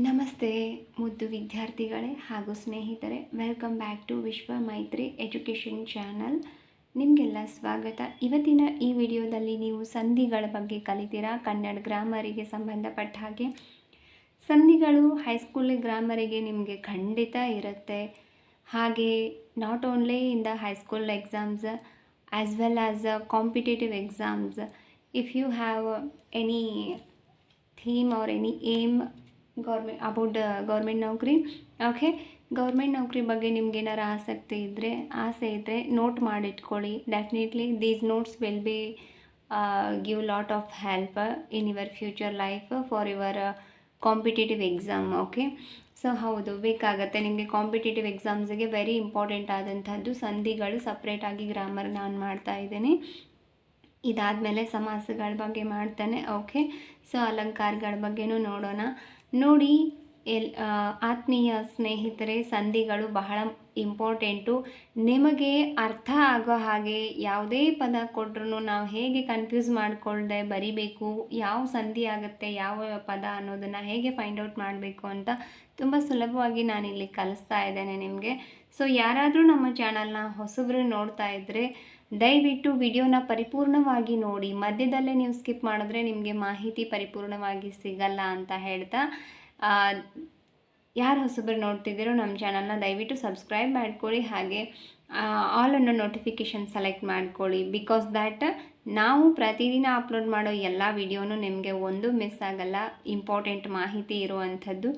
ನಮಸ್ತೆ ಮುದ್ದು ವಿದ್ಯಾರ್ಥಿಗಳೇ ಹಾಗೂ ಸ್ನೇಹಿತರೆ, ವೆಲ್ಕಮ್ ಬ್ಯಾಕ್ ಟು ವಿಶ್ವ ಮೈತ್ರಿ ಎಜುಕೇಷನ್ ಚಾನಲ್. ನಿಮಗೆಲ್ಲ ಸ್ವಾಗತ. ಇವತ್ತಿನ ಈ ವಿಡಿಯೋದಲ್ಲಿ ನೀವು ಸಂಧಿಗಳ ಬಗ್ಗೆ ಕಲಿತೀರಾ. ಕನ್ನಡ ಗ್ರಾಮರಿಗೆ ಸಂಬಂಧಪಟ್ಟ ಹಾಗೆ ಸಂಧಿಗಳು ಹೈಸ್ಕೂಲ್ ಗ್ರಾಮರಿಗೆ ನಿಮಗೆ ಖಂಡಿತ ಇರುತ್ತೆ. ಹಾಗೆ not only in the high school exams as well as competitive exams. If you have any theme or any aim government ನೌಕರಿ, ಓಕೆ, ಗೌರ್ಮೆಂಟ್ ನೌಕರಿ ಬಗ್ಗೆ ನಿಮ್ಗೆ ಏನಾರು ಆಸೆ ಇದ್ದರೆ ನೋಟ್ ಮಾಡಿಟ್ಕೊಳ್ಳಿ. Definitely these notes will be give lot of help in your future life for your competitive exam. Okay, so ಹೌದು, ಬೇಕಾಗತ್ತೆ ನಿಮಗೆ ಕಾಂಪಿಟೇಟಿವ್ ಎಕ್ಸಾಮ್ಸ್ಗೆ ವೆರಿ ಇಂಪಾರ್ಟೆಂಟ್ ಆದಂಥದ್ದು ಸಂಧಿಗಳು. ಸಪ್ರೇಟಾಗಿ ಗ್ರಾಮರ್ ನಾನು ಮಾಡ್ತಾ ಇದ್ದೀನಿ. ಇದಾದಮೇಲೆ ಸಮಾಸಗಳ ಬಗ್ಗೆ ಮಾಡ್ತಾನೆ. ಓಕೆ, ಸೊ ಅಲಂಕಾರಗಳ ಬಗ್ಗೆನೂ ನೋಡೋಣ. ನೋಡಿ ಆತ್ಮೀಯ ಸ್ನೇಹಿತರೆ, ಸಂಧಿಗಳು ಬಹಳ ಇಂಪಾರ್ಟೆಂಟು. ನಿಮಗೆ ಅರ್ಥ ಆಗೋ ಹಾಗೆ ಯಾವುದೇ ಪದ ಕೊಟ್ಟರು ನಾವು ಹೇಗೆ ಕನ್ಫ್ಯೂಸ್ ಮಾಡಿಕೊಳ್ಳದೆ ಬರಿಬೇಕು, ಯಾವ ಸಂಧಿ ಆಗುತ್ತೆ, ಯಾವ ಪದ ಅನ್ನೋದನ್ನು ಹೇಗೆ ಫೈಂಡ್ ಔಟ್ ಮಾಡಬೇಕು ಅಂತ ತುಂಬ ಸುಲಭವಾಗಿ ನಾನಿಲ್ಲಿ ಕಲಿಸ್ತಾ ಇದ್ದೇನೆ ನಿಮಗೆ. ಸೊ ಯಾರಾದರೂ ನಮ್ಮ ಚಾನಲ್ನ ಹೊಸಬ್ರು ನೋಡ್ತಾ ಇದ್ದರೆ ದಯವಿಟ್ಟು ವಿಡಿಯೋನ ಪರಿಪೂರ್ಣವಾಗಿ ನೋಡಿ. ಮಧ್ಯದಲ್ಲೇ ನೀವು ಸ್ಕಿಪ್ ಮಾಡಿದ್ರೆ ನಿಮಗೆ ಮಾಹಿತಿ ಪರಿಪೂರ್ಣವಾಗಿ ಸಿಗಲ್ಲ ಅಂತ ಹೇಳ್ತಾ, ಯಾರು ಹೊಸಬ್ರು ನೋಡ್ತಿದ್ದೀರೋ ನಮ್ಮ ಚಾನಲ್ನ ದಯವಿಟ್ಟು ಸಬ್ಸ್ಕ್ರೈಬ್ ಮಾಡ್ಕೊಳ್ಳಿ. ಹಾಗೆ ಆಲ್ ಅನ್ನೋ ನೋಟಿಫಿಕೇಷನ್ ಸೆಲೆಕ್ಟ್ ಮಾಡ್ಕೊಳ್ಳಿ. ಬಿಕಾಸ್ ದ್ಯಾಟ್ ನಾವು ಪ್ರತಿದಿನ ಅಪ್ಲೋಡ್ ಮಾಡೋ ಎಲ್ಲ ವಿಡಿಯೋನೂ ನಿಮಗೆ ಒಂದು ಮಿಸ್ ಆಗಲ್ಲ. ಇಂಪಾರ್ಟೆಂಟ್ ಮಾಹಿತಿ ಇರುವಂಥದ್ದು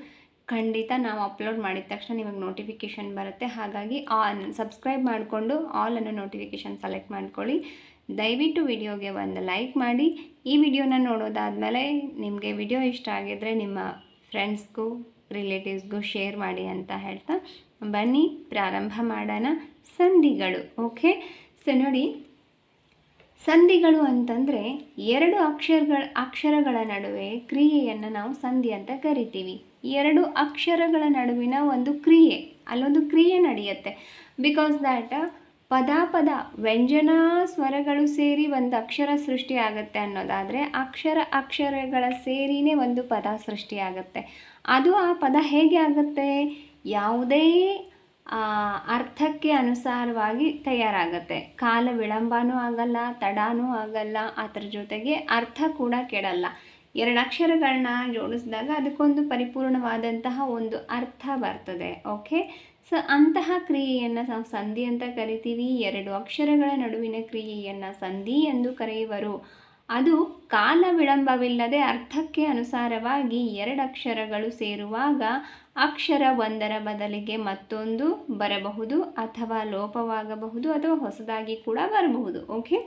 ಖಂಡಿತ ನಾವು ಅಪ್ಲೋಡ್ ಮಾಡಿದ ತಕ್ಷಣ ನಿಮಗೆ ನೋಟಿಫಿಕೇಷನ್ ಬರುತ್ತೆ. ಹಾಗಾಗಿ ಸಬ್ಸ್ಕ್ರೈಬ್ ಮಾಡಿಕೊಂಡು ಆಲ್ ಅನ್ನೋ ನೋಟಿಫಿಕೇಷನ್ ಸೆಲೆಕ್ಟ್ ಮಾಡ್ಕೊಳ್ಳಿ. ದಯವಿಟ್ಟು ವಿಡಿಯೋಗೆ ಒಂದು ಲೈಕ್ ಮಾಡಿ. ಈ ವಿಡಿಯೋನ ನೋಡೋದಾದಮೇಲೆ ನಿಮಗೆ ವಿಡಿಯೋ ಇಷ್ಟ ಆಗಿದ್ರೆ ನಿಮ್ಮ ಫ್ರೆಂಡ್ಸ್ಗೂ ರಿಲೇಟಿವ್ಸ್ಗೂ ಶೇರ್ ಮಾಡಿ ಅಂತ ಹೇಳ್ತಾ ಬನ್ನಿ ಪ್ರಾರಂಭ ಮಾಡೋಣ. ಸಂಧಿಗಳು. ಓಕೆ, ಸೊ ನೋಡಿ, ಸಂಧಿಗಳು ಅಂತಂದರೆ ಎರಡು ಅಕ್ಷರಗಳ ನಡುವೆ ಕ್ರಿಯೆಯನ್ನು ನಾವು ಸಂಧಿ ಅಂತ ಕರಿತೀವಿ. ಎರಡು ಅಕ್ಷರಗಳ ನಡುವಿನ ಒಂದು ಕ್ರಿಯೆ, ಅಲ್ಲೊಂದು ಕ್ರಿಯೆ ನಡೆಯುತ್ತೆ. ಬಿಕಾಸ್ ದ್ಯಾಟ್ ಪದ ವ್ಯಂಜನ ಸ್ವರಗಳು ಸೇರಿ ಒಂದು ಅಕ್ಷರ ಸೃಷ್ಟಿಯಾಗುತ್ತೆ ಅನ್ನೋದಾದರೆ ಅಕ್ಷರಗಳ ಸೇರಿನೇ ಒಂದು ಪದ ಸೃಷ್ಟಿಯಾಗುತ್ತೆ. ಅದು ಆ ಪದ ಹೇಗೆ ಆಗುತ್ತೆ, ಯಾವುದೇ ಅರ್ಥಕ್ಕೆ ಅನುಸಾರವಾಗಿ ತಯಾರಾಗುತ್ತೆ. ಕಾಲ ವಿಳಂಬನೂ ಆಗಲ್ಲ, ತಡನೂ ಆಗಲ್ಲ, ಅದರ ಜೊತೆಗೆ ಅರ್ಥ ಕೂಡ ಕೆಡಲ್ಲ. ಎರಡು ಅಕ್ಷರಗಳನ್ನ ಜೋಡಿಸಿದಾಗ ಅದಕ್ಕೊಂದು ಪರಿಪೂರ್ಣವಾದಂತಹ ಒಂದು ಅರ್ಥ ಬರ್ತದೆ. ಓಕೆ, ಸೊ ಅಂತಹ ಕ್ರಿಯೆಯನ್ನು ನಾವು ಸಂಧಿ ಅಂತ ಕರಿತೀವಿ. ಎರಡು ಅಕ್ಷರಗಳ ನಡುವಿನ ಕ್ರಿಯೆಯನ್ನು ಸಂಧಿ ಎಂದು ಕರೆಯುವರು. ಅದು ಕಾಲ ವಿಳಂಬವಿಲ್ಲದೆ ಅರ್ಥಕ್ಕೆ ಅನುಸಾರವಾಗಿ ಎರಡು ಅಕ್ಷರಗಳು ಸೇರುವಾಗ ಅಕ್ಷರ ಒಂದರ ಬದಲಿಗೆ ಮತ್ತೊಂದು ಬರಬಹುದು, ಅಥವಾ ಲೋಪವಾಗಬಹುದು, ಅಥವಾ ಹೊಸದಾಗಿ ಕೂಡ ಬರಬಹುದು. ಓಕೆ,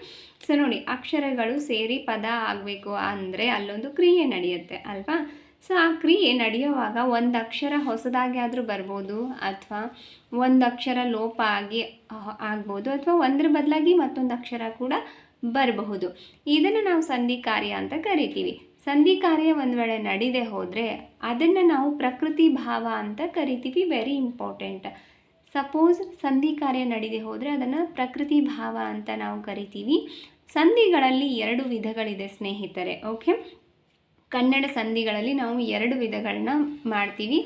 ಸೊ ನೋಡಿ, ಅಕ್ಷರಗಳು ಸೇರಿ ಪದ ಆಗಬೇಕು ಅಂದರೆ ಅಲ್ಲೊಂದು ಕ್ರಿಯೆ ನಡೆಯುತ್ತೆ ಅಲ್ವಾ. ಸೊ ಆ ಕ್ರಿಯೆ ನಡೆಯುವಾಗ ಒಂದು ಅಕ್ಷರ ಹೊಸದಾಗಿ ಆದರೂ ಬರ್ಬೋದು, ಅಥವಾ ಒಂದು ಅಕ್ಷರ ಲೋಪ ಆಗ್ಬೋದು, ಅಥವಾ ಒಂದರ ಬದಲಾಗಿ ಮತ್ತೊಂದು ಅಕ್ಷರ ಕೂಡ ಬರಬಹುದು. ಇದನ್ನು ನಾವು ಸಂಧಿ ಕಾರ್ಯ ಅಂತ ಕರಿತೀವಿ. ಸಂಧಿ ಕಾರ್ಯ ಒಂದು ವೇಳೆ ನಡೀದೆ ಹೋದರೆ ಅದನ್ನು ನಾವು ಪ್ರಕೃತಿ ಭಾವ ಅಂತ ಕರಿತೀವಿ. Very important. ಸಪೋಸ್ ಸಂಧಿ ಕಾರ್ಯ ನಡೀದೆ ಹೋದರೆ ಅದನ್ನು ಪ್ರಕೃತಿ ಭಾವ ಅಂತ ನಾವು ಕರಿತೀವಿ. ಸಂಧಿಗಳಲ್ಲಿ ಎರಡು ವಿಧಗಳಿದೆ ಸ್ನೇಹಿತರೆ. ಓಕೆ, ಕನ್ನಡ ಸಂಧಿಗಳಲ್ಲಿ ನಾವು ಎರಡು ವಿಧಗಳನ್ನ ಮಾಡ್ತೀವಿ.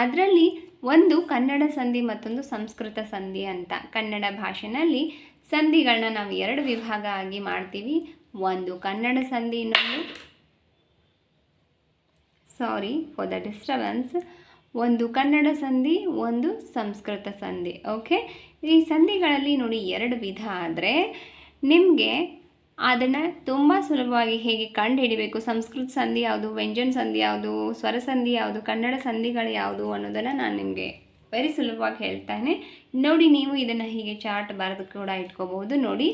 ಅದರಲ್ಲಿ ಒಂದು ಕನ್ನಡ ಸಂಧಿ, ಮತ್ತೊಂದು ಸಂಸ್ಕೃತ ಸಂಧಿ ಅಂತ. ಕನ್ನಡ ಭಾಷೆಯಲ್ಲಿ ಸಂಧಿಗಳನ್ನ ನಾವು ಎರಡು ವಿಭಾಗ ಆಗಿ ಮಾಡ್ತೀವಿ. ಒಂದು ಕನ್ನಡ ಸಂಧಿ, ಇನ್ನೊಂದು ಫಾರ್ ದ ಡಿಸ್ಟರ್ಬೆನ್ಸ್, ಒಂದು ಕನ್ನಡ ಸಂಧಿ, ಒಂದು ಸಂಸ್ಕೃತ ಸಂಧಿ. ಓಕೆ, ಈ ಸಂಧಿಗಳಲ್ಲಿ ನೋಡಿ ಎರಡು ವಿಧ ಆದರೆ ನಿಮಗೆ ಅದನ್ನು ತುಂಬ ಸುಲಭವಾಗಿ ಹೇಗೆ ಕಂಡು ಹಿಡಿಬೇಕು, ಸಂಸ್ಕೃತ ಸಂಧಿ ಯಾವುದು, ವ್ಯಂಜನ ಸಂಧಿ ಯಾವುದು, ಸ್ವರ ಸಂಧಿ ಯಾವುದು, ಕನ್ನಡ ಸಂಧಿಗಳು ಯಾವುದು ಅನ್ನೋದನ್ನು ನಾನು ನಿಮಗೆ ವೆರಿ ಸುಲಭವಾಗಿ ಹೇಳ್ತಾನೆ. ನೋಡಿ, ನೀವು ಇದನ್ನು ಹೀಗೆ ಚಾರ್ಟ್ ಬರೆದು ಕೂಡ ಇಟ್ಕೋಬಹುದು. ನೋಡಿ,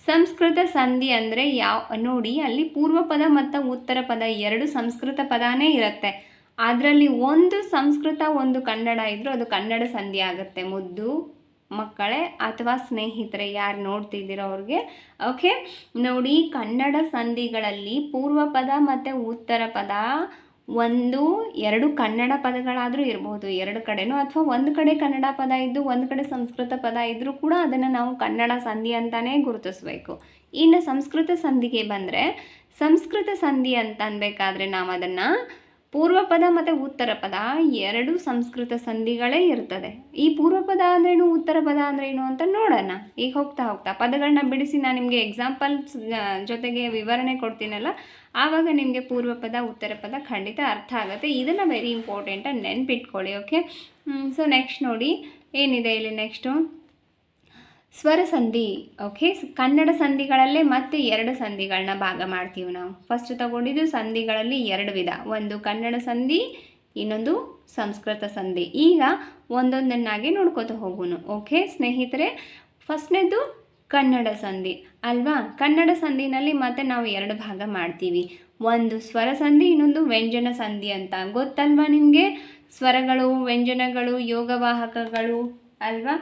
ಸಂಸ್ಕೃತ ಸಂಧಿ ಅಂದರೆ ನೋಡಿ, ಅಲ್ಲಿ ಪೂರ್ವ ಪದ ಮತ್ತು ಉತ್ತರ ಪದ ಎರಡು ಸಂಸ್ಕೃತ ಪದನೇ ಇರುತ್ತೆ. ಅದರಲ್ಲಿ ಒಂದು ಸಂಸ್ಕೃತ ಒಂದು ಕನ್ನಡ ಇದ್ದರೂ ಅದು ಕನ್ನಡ ಸಂಧಿ ಆಗುತ್ತೆ. ಮುದ್ದು ಮಕ್ಕಳೇ ಅಥವಾ ಸ್ನೇಹಿತರೆ ಯಾರು ನೋಡ್ತಿದ್ದೀರೋ ಅವ್ರಿಗೆ. ಓಕೆ, ನೋಡಿ, ಕನ್ನಡ ಸಂಧಿಗಳಲ್ಲಿ ಪೂರ್ವ ಪದ ಮತ್ತು ಉತ್ತರ ಪದ ಎರಡು ಕನ್ನಡ ಪದಗಳಾದರೂ ಇರಬಹುದು ಎರಡು ಕಡೆನೂ, ಅಥವಾ ಒಂದು ಕಡೆ ಕನ್ನಡ ಪದ ಇದ್ದು ಒಂದು ಕಡೆ ಸಂಸ್ಕೃತ ಪದ ಇದ್ದರೂ ಕೂಡ ಅದನ್ನು ನಾವು ಕನ್ನಡ ಸಂಧಿ ಅಂತಲೇ ಗುರುತಿಸಬೇಕು. ಇನ್ನು ಸಂಸ್ಕೃತ ಸಂಧಿಗೆ ಬಂದರೆ, ಸಂಸ್ಕೃತ ಸಂಧಿ ಅಂತ ಅನ್ಬೇಕಾದ್ರೆ ನಾವು ಅದನ್ನು ಪೂರ್ವ ಪದ ಮತ್ತು ಉತ್ತರ ಪದ ಎರಡು ಸಂಸ್ಕೃತ ಸಂಧಿಗಳೇ ಇರ್ತದೆ. ಈ ಪೂರ್ವ ಪದ ಅಂದ್ರೇನು, ಉತ್ತರ ಪದ ಅಂದ್ರೇನು ಅಂತ ನೋಡೋಣ. ಈಗ ಹೋಗ್ತಾ ಹೋಗ್ತಾ ಪದಗಳನ್ನ ಬಿಡಿಸಿ ನಾನು ನಿಮಗೆ ಎಕ್ಸಾಂಪಲ್ಸ್ ಜೊತೆಗೆ ವಿವರಣೆ ಕೊಡ್ತೀನಲ್ಲ, ಆವಾಗ ನಿಮಗೆ ಪೂರ್ವ ಪದ ಉತ್ತರ ಪದ ಖಂಡಿತ ಅರ್ಥ ಆಗುತ್ತೆ. ಇದನ್ನು ವೆರಿ ಇಂಪಾರ್ಟೆಂಟಾಗಿ ನೆನ್ಪಿಟ್ಕೊಳ್ಳಿ. ಓಕೆ, ಸೊ ನೆಕ್ಸ್ಟ್ ನೋಡಿ ಏನಿದೆ ಇಲ್ಲಿ. ನೆಕ್ಸ್ಟು ಸ್ವರ ಸಂಧಿ. ಓಕೆ, ಕನ್ನಡ ಸಂಧಿಗಳಲ್ಲೇ ಮತ್ತೆ ಎರಡು ಸಂಧಿಗಳನ್ನ ಭಾಗ ಮಾಡ್ತೀವಿ ನಾವು. ಫಸ್ಟ್ ತಗೊಂಡಿದ್ದು ಸಂಧಿಗಳಲ್ಲಿ ಎರಡು ವಿಧ, ಒಂದು ಕನ್ನಡ ಸಂಧಿ, ಇನ್ನೊಂದು ಸಂಸ್ಕೃತ ಸಂಧಿ. ಈಗ ಒಂದೊಂದನ್ನಾಗಿ ನೋಡ್ಕೋತ ಹೋಗೋಣ. ಓಕೆ ಸ್ನೇಹಿತರೆ, ಫಸ್ಟ್ನೇದು ಕನ್ನಡ ಸಂಧಿ ಅಲ್ವಾ. ಕನ್ನಡ ಸಂಧಿನಲ್ಲಿ ಮತ್ತೆ ನಾವು ಎರಡು ಭಾಗ ಮಾಡ್ತೀವಿ, ಒಂದು ಸ್ವರ ಸಂಧಿ, ಇನ್ನೊಂದು ವ್ಯಂಜನ ಸಂಧಿ ಅಂತ. ಗೊತ್ತಲ್ವಾ ನಿಮಗೆ? ಸ್ವರಗಳು, ವ್ಯಂಜನಗಳು, ಯೋಗವಾಹಕಗಳು ಅಲ್ವಾ,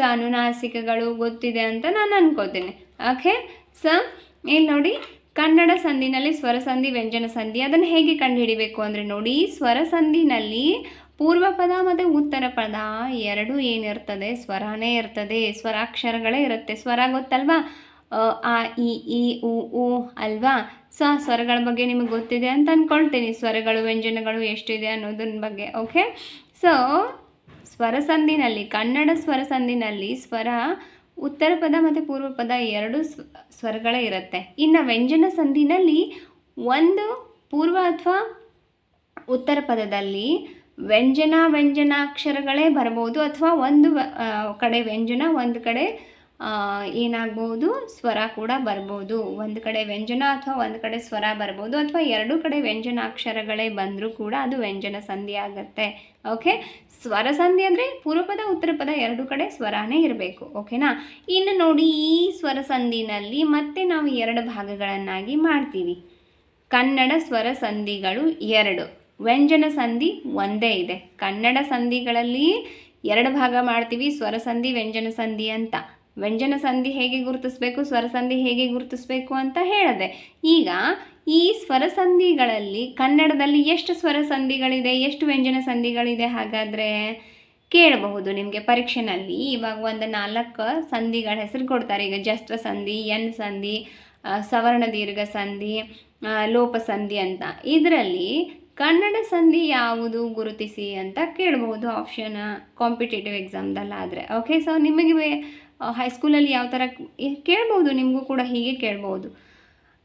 ಅನುನಾಸಿಕಗಳು ಗೊತ್ತಿದೆ ಅಂತ ನಾನು ಅನ್ಕೋತೀನಿ. ಓಕೆ, ಇಲ್ಲಿ ನೋಡಿ, ಕನ್ನಡ ಸಂಧಿನಲ್ಲಿ ಸ್ವರ ಸಂಧಿ, ವ್ಯಂಜನ ಸಂಧಿ, ಅದನ್ನು ಹೇಗೆ ಕಂಡುಹಿಡಿಬೇಕು ಅಂದರೆ ನೋಡಿ, ಸ್ವರ ಸಂಧಿನಲ್ಲಿ ಪೂರ್ವ ಪದ ಮತ್ತು ಉತ್ತರ ಪದ ಎರಡು ಏನಿರ್ತದೆ, ಸ್ವರನೇ ಇರ್ತದೆ, ಸ್ವರಾಕ್ಷರಗಳೇ ಇರುತ್ತೆ. ಸ್ವರ ಗೊತ್ತಲ್ವಾ, ಆ ಇ ಉ ಅಲ್ವಾ. ಆ ಸ್ವರಗಳ ಬಗ್ಗೆ ನಿಮಗೆ ಗೊತ್ತಿದೆ ಅಂತ ಅಂದ್ಕೊಳ್ತೀನಿ, ಸ್ವರಗಳು ವ್ಯಂಜನಗಳು ಎಷ್ಟಿದೆ ಅನ್ನೋದನ್ನ ಬಗ್ಗೆ. ಓಕೆ, ಸೊ ಸ್ವರ ಸಂಧಿನಲ್ಲಿ, ಕನ್ನಡ ಸ್ವರ ಸಂಧಿನಲ್ಲಿ ಸ್ವರ ಉತ್ತರ ಪದ ಮತ್ತು ಪೂರ್ವ ಪದ ಎರಡು ಸ್ವರಗಳೇ ಇರುತ್ತೆ. ಇನ್ನು ವ್ಯಂಜನ ಸಂಧಿನಲ್ಲಿ ಒಂದು ಪೂರ್ವ ಅಥವಾ ಉತ್ತರ ಪದದಲ್ಲಿ ವ್ಯಂಜನಾಕ್ಷರಗಳೇ ಬರ್ಬೋದು, ಅಥವಾ ಒಂದು ಕಡೆ ವ್ಯಂಜನ, ಒಂದು ಕಡೆ ಏನಾಗ್ಬೋದು, ಸ್ವರ ಕೂಡ ಬರ್ಬೋದು. ಒಂದು ಕಡೆ ವ್ಯಂಜನ ಅಥವಾ ಒಂದು ಕಡೆ ಸ್ವರ ಬರ್ಬೋದು, ಅಥವಾ ಎರಡು ಕಡೆ ವ್ಯಂಜನಾಕ್ಷರಗಳೇ ಬಂದರೂ ಕೂಡ ಅದು ವ್ಯಂಜನ ಸಂಧಿ ಆಗುತ್ತೆ. ಓಕೆ, ಸ್ವರ ಸಂಧಿ ಅಂದರೆ ಪೂರ್ವ ಪದ ಉತ್ತರ ಪದ ಎರಡು ಕಡೆ ಸ್ವರನೇ ಇರಬೇಕು. ಓಕೆನಾ. ಇನ್ನು ನೋಡಿ, ಈ ಸ್ವರ ಸಂಧಿನಲ್ಲಿ ಮತ್ತೆ ನಾವು ಎರಡು ಭಾಗಗಳನ್ನಾಗಿ ಮಾಡ್ತೀವಿ. ಕನ್ನಡ ಸ್ವರ ಸಂಧಿಗಳು ಎರಡು, ವ್ಯಂಜನ ಸಂಧಿ ಒಂದೇ ಇದೆ. ಕನ್ನಡ ಸಂಧಿಗಳಲ್ಲಿ ಎರಡು ಭಾಗ ಮಾಡ್ತೀವಿ, ಸ್ವರ ಸಂಧಿ, ವ್ಯಂಜನ ಸಂಧಿ ಅಂತ. ವ್ಯಂಜನ ಸಂಧಿ ಹೇಗೆ ಗುರುತಿಸಬೇಕು, ಸ್ವರ ಸಂಧಿ ಹೇಗೆ ಗುರುತಿಸಬೇಕು ಅಂತ ಹೇಳಿದೆ. ಈಗ ಈ ಸ್ವರ ಸಂಧಿಗಳಲ್ಲಿ ಕನ್ನಡದಲ್ಲಿ ಎಷ್ಟು ಸ್ವರ ಸಂಧಿಗಳಿದೆ, ಎಷ್ಟು ವ್ಯಂಜನ ಸಂಧಿಗಳಿದೆ ಹಾಗಾದರೆ ಕೇಳಬಹುದು ನಿಮಗೆ ಪರೀಕ್ಷೆನಲ್ಲಿ. ಇವಾಗ ಒಂದು 4 ಸಂಧಿಗಳ ಹೆಸರು ಕೊಡ್ತಾರೆ. ಈಗ ಜಸ್ತ್ರ ಸಂಧಿ, ಎನ್ ಸಂಧಿ, ಸವರ್ಣ ದೀರ್ಘ ಸಂಧಿ, ಲೋಪ ಸಂಧಿ ಅಂತ. ಇದರಲ್ಲಿ ಕನ್ನಡ ಸಂಧಿ ಯಾವುದು ಗುರುತಿಸಿ ಅಂತ ಕೇಳಬಹುದು ಆಪ್ಷನ್ ಕಾಂಪಿಟೇಟಿವ್ ಎಕ್ಸಾಮ್ದಲ್ಲಾದರೆ. ಓಕೆ, ಸೊ ನಿಮಗೆ ಹೈಸ್ಕೂಲಲ್ಲಿ ಯಾವ ಥರ ಕೇಳ್ಬೋದು, ನಿಮಗೂ ಕೂಡ ಹೀಗೆ ಕೇಳ್ಬೋದು,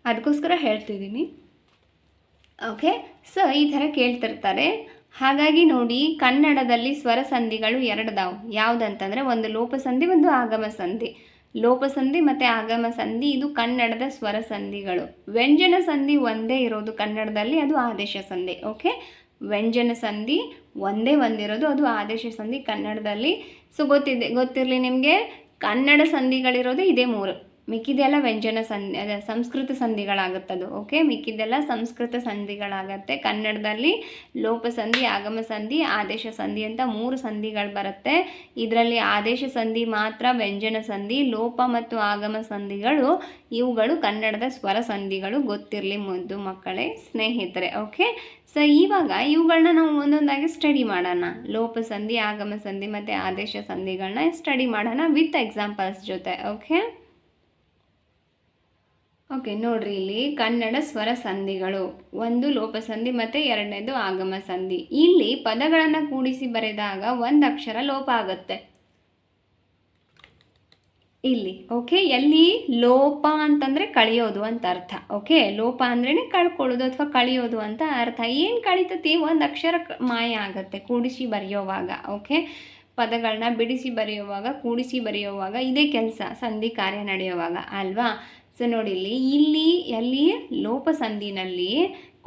ಅದಕ್ಕೋಸ್ಕರ ಹೇಳ್ತಿದ್ದೀನಿ. ಓಕೆ, ಸೊ ಈ ಥರ ಕೇಳ್ತಿರ್ತಾರೆ. ಹಾಗಾಗಿ ನೋಡಿ, ಕನ್ನಡದಲ್ಲಿ ಸ್ವರ ಸಂಧಿಗಳು ಎರಡದಾವು. ಯಾವುದಂತಂದರೆ ಒಂದು ಲೋಪ ಸಂಧಿ, ಒಂದು ಆಗಮ ಸಂಧಿ. ಲೋಪ ಸಂಧಿ ಮತ್ತು ಆಗಮ ಸಂಧಿ ಇದು ಕನ್ನಡದ ಸ್ವರ ಸಂಧಿಗಳು. ವ್ಯಂಜನ ಸಂಧಿ ಒಂದೇ ಇರೋದು ಕನ್ನಡದಲ್ಲಿ, ಅದು ಆದೇಶ ಸಂಧಿ. ಓಕೆ, ವ್ಯಂಜನ ಸಂಧಿ ಒಂದೇ ಒಂದಿರೋದು, ಅದು ಆದೇಶ ಸಂಧಿ ಕನ್ನಡದಲ್ಲಿ. ಸೊ ಗೊತ್ತಿರಲಿ ನಿಮಗೆ, ಕನ್ನಡ ಸಂಧಿಗಳಿರೋದು ಇದೇ 3, ಮಿಕ್ಕಿದೆಲ್ಲ ವ್ಯಂಜನ ಸಂಧಿ, ಸಂಸ್ಕೃತ ಸಂಧಿಗಳಾಗುತ್ತದು. ಓಕೆ, ಮಿಕ್ಕಿದೆಲ್ಲ ಸಂಸ್ಕೃತ ಸಂಧಿಗಳಾಗತ್ತೆ. ಕನ್ನಡದಲ್ಲಿ ಲೋಪ ಸಂಧಿ, ಆಗಮ ಸಂಧಿ, ಆದೇಶ ಸಂಧಿ ಅಂತ 3 ಸಂಧಿಗಳು ಬರುತ್ತೆ. ಇದರಲ್ಲಿ ಆದೇಶ ಸಂಧಿ ಮಾತ್ರ ವ್ಯಂಜನ ಸಂಧಿ, ಲೋಪ ಮತ್ತು ಆಗಮ ಸಂಧಿಗಳು ಇವುಗಳು ಕನ್ನಡದ ಸ್ವರ ಸಂಧಿಗಳು. ಗೊತ್ತಿರಲಿ ಮುದ್ದು ಮಕ್ಕಳೇ, ಸ್ನೇಹಿತರೆ. ಓಕೆ, ಸೊ ಇವಾಗ ಇವುಗಳನ್ನ ನಾವು ಒಂದೊಂದಾಗಿ ಸ್ಟಡಿ ಮಾಡೋಣ. ಲೋಪ ಸಂಧಿ, ಆಗಮ ಸಂಧಿ ಮತ್ತು ಆದೇಶ ಸಂಧಿಗಳನ್ನ ಸ್ಟಡಿ ಮಾಡೋಣ ವಿತ್ ಎಕ್ಸಾಂಪಲ್ಸ್ ಜೊತೆ. ಓಕೆ ನೋಡ್ರಿ, ಇಲ್ಲಿ ಕನ್ನಡ ಸ್ವರ ಸಂಧಿಗಳು, ಒಂದು ಲೋಪ ಸಂಧಿ ಮತ್ತು ಎರಡನೇದು ಆಗಮ ಸಂಧಿ. ಇಲ್ಲಿ ಪದಗಳನ್ನು ಕೂಡಿಸಿ ಬರೆದಾಗ ಒಂದು ಅಕ್ಷರ ಲೋಪ ಆಗುತ್ತೆ ಇಲ್ಲಿ. ಓಕೆ, ಎಲ್ಲಿ ಲೋಪ ಅಂತಂದರೆ ಕಳೆಯೋದು ಅಂತ ಅರ್ಥ. ಓಕೆ, ಲೋಪ ಅಂದ್ರೇ ಕಳ್ಕೊಳ್ಳೋದು ಅಥವಾ ಕಳೆಯೋದು ಅಂತ ಅರ್ಥ. ಏನು ಕಳೀತತಿ, ಒಂದು ಅಕ್ಷರ ಮಾಯ ಆಗುತ್ತೆ ಕೂಡಿಸಿ ಬರೆಯೋವಾಗ. ಓಕೆ, ಪದಗಳನ್ನ ಬಿಡಿಸಿ ಬರೆಯುವಾಗ, ಕೂಡಿಸಿ ಬರೆಯುವಾಗ ಇದೇ ಕೆಲಸ ಸಂಧಿ ಕಾರ್ಯ ನಡೆಯುವಾಗ ಅಲ್ವಾ. ಸೊ ನೋಡಿ, ಇಲ್ಲಿ ಎಲ್ಲಿ ಲೋಪ ಸಂಧಿನಲ್ಲಿ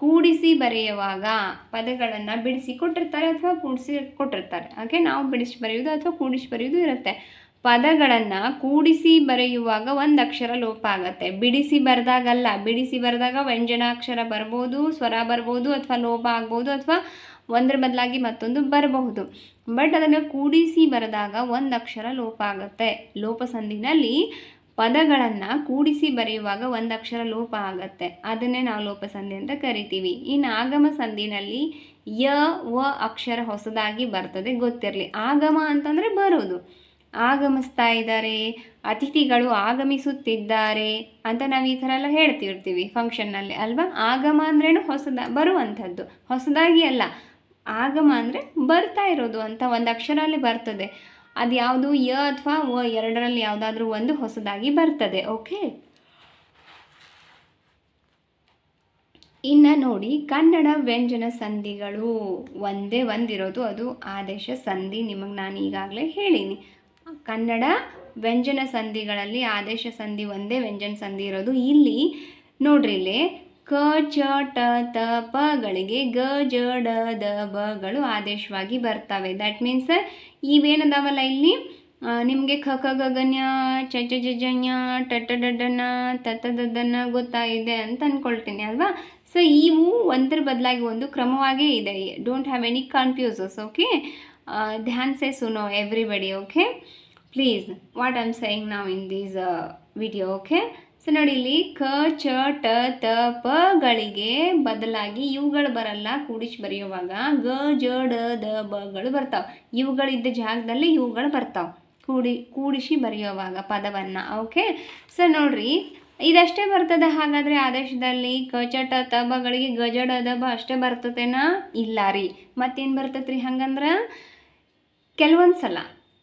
ಕೂಡಿಸಿ ಬರೆಯುವಾಗ ಪದಗಳನ್ನು ಬಿಡಿಸಿ ಕೊಟ್ಟಿರ್ತಾರೆ ಅಥವಾ ಕೂಡಿಸಿ ಕೊಟ್ಟಿರ್ತಾರೆ. ಹಾಗೆ ನಾವು ಬಿಡಿಸಿ ಬರೆಯೋದು ಅಥವಾ ಕೂಡಿಸಿ ಬರೆಯೋದು ಇರುತ್ತೆ. ಪದಗಳನ್ನು ಕೂಡಿಸಿ ಬರೆಯುವಾಗ ಒಂದು ಅಕ್ಷರ ಲೋಪ ಆಗುತ್ತೆ, ಬಿಡಿಸಿ ಬರೆದಾಗಲ್ಲ. ಬಿಡಿಸಿ ಬರೆದಾಗ ವ್ಯಂಜನಾಕ್ಷರ ಬರ್ಬೋದು, ಸ್ವರ ಬರ್ಬೋದು, ಅಥವಾ ಲೋಪ ಆಗ್ಬೋದು, ಅಥವಾ ಒಂದರ ಬದಲಾಗಿ ಮತ್ತೊಂದು ಬರಬಹುದು. ಬಟ್ ಅದನ್ನು ಕೂಡಿಸಿ ಬರೆದಾಗ ಒಂದು ಅಕ್ಷರ ಲೋಪ ಆಗುತ್ತೆ. ಲೋಪ ಸಂಧಿನಲ್ಲಿ ಪದಗಳನ್ನು ಕೂಡಿಸಿ ಬರೆಯುವಾಗ ಒಂದು ಅಕ್ಷರ ಲೋಪ ಆಗುತ್ತೆ, ಅದನ್ನೇ ನಾವು ಲೋಪ ಸಂಧಿ ಅಂತ ಕರಿತೀವಿ. ಇನ್ನು ಆಗಮ ಸಂಧಿನಲ್ಲಿ ಯ ವ ಅಕ್ಷರ ಹೊಸದಾಗಿ ಬರ್ತದೆ. ಗೊತ್ತಿರಲಿ, ಆಗಮ ಅಂತಂದರೆ ಬರೋದು, ಆಗಮಿಸ್ತಾ ಇದ್ದಾರೆ, ಅತಿಥಿಗಳು ಆಗಮಿಸುತ್ತಿದ್ದಾರೆ ಅಂತ ನಾವು ಈ ಥರ ಎಲ್ಲ ಹೇಳ್ತಿರ್ತೀವಿ ಫಂಕ್ಷನ್ನಲ್ಲಿ ಅಲ್ವಾ. ಆಗಮ ಅಂದ್ರೇನು ಬರುವಂಥದ್ದು, ಹೊಸದಾಗಿ ಅಲ್ಲ. ಆಗಮ ಅಂದರೆ ಬರ್ತಾ ಇರೋದು ಅಂತ ಒಂದು ಅಕ್ಷರ ಅಲ್ಲಿ ಬರ್ತದೆ. ಅದು ಯಾವುದು ಯ ಅಥವಾ ವ ಎರಡರಲ್ಲಿ ಯಾವುದಾದ್ರೂ ಒಂದು ಹೊಸದಾಗಿ ಬರ್ತದೆ. ಓಕೆ, ಇನ್ನು ನೋಡಿ ಕನ್ನಡ ವ್ಯಂಜನ ಸಂಧಿಗಳು ಒಂದೇ ಒಂದಿರೋದು, ಅದು ಆದೇಶ ಸಂಧಿ. ನಿಮಗೆ ನಾನು ಈಗಾಗಲೇ ಹೇಳೀನಿ, ಕನ್ನಡ ವ್ಯಂಜನ ಸಂಧಿಗಳಲ್ಲಿ ಆದೇಶ ಸಂಧಿ ಒಂದೇ ವ್ಯಂಜನ ಸಂಧಿ ಇರೋದು. ಇಲ್ಲಿ ನೋಡ್ರಿ, ಇಲ್ಲಿ ಕ ಚ ಟ ತ ಪಗಳಿಗೆ ಗ ಜ ಡ ದ ಬಗಳು ಆದೇಶವಾಗಿ ಬರ್ತವೆ. ದ್ಯಾಟ್ ಮೀನ್ಸ್ ಇವೇನದಾವಲ್ಲ ಇಲ್ಲಿ ನಿಮಗೆ ಖ ಖ ಗಗನ್ಯ ಚ ಚ ಜಜನ್ಯ ಟಟ ಡಡ್ಡನ ತತ ದದ್ದನ ಗೊತ್ತಾಯಿದೆ ಅಂತ ಅಂದ್ಕೊಳ್ತೀನಿ ಅಲ್ವಾ. ಸೊ ಇವು ಒಂದರ ಬದಲಾಗಿ ಒಂದು ಕ್ರಮವಾಗೇ ಇದೆ. Don't have any confuses. Okay, ಧ್ಯಾನ್ ಸೆ ಸುನೋ everybody. Okay, please what I am saying now in this video. Okay, so ನೋಡಿ, ಇಲ್ಲಿ ಕ ಚ ಟ ತ ಪಗಳಿಗೆ ಬದಲಾಗಿ ಇವುಗಳು ಬರಲ್ಲ. ಕೂಡಿಸಿ ಬರೆಯುವಾಗ ಗ ಜ ಡ ದ ಬಗಳು ಬರ್ತಾವೆ. ಇವುಗಳಿದ್ದ ಜಾಗದಲ್ಲಿ ಇವುಗಳು ಬರ್ತಾವೆ ಕೂಡಿಸಿ ಬರೆಯುವಾಗ ಪದವನ್ನು. ಓಕೆ, ಸೊ ನೋಡ್ರಿ, ಇದಷ್ಟೇ ಬರ್ತದೆ. ಹಾಗಾದರೆ ಆದೇಶದಲ್ಲಿ ಕ ಚ ಟ ತ ಬಗಳಿಗೆ ಗ ಜ ಡ ದ ಬ ಅಷ್ಟೇ ಬರ್ತತೇನಾ? ಇಲ್ಲ ರೀ. ಮತ್ತೇನು ಬರ್ತೈತೆ ರೀ? ಹಂಗಂದ್ರೆ ಕೆಲವೊಂದು ಸಲ,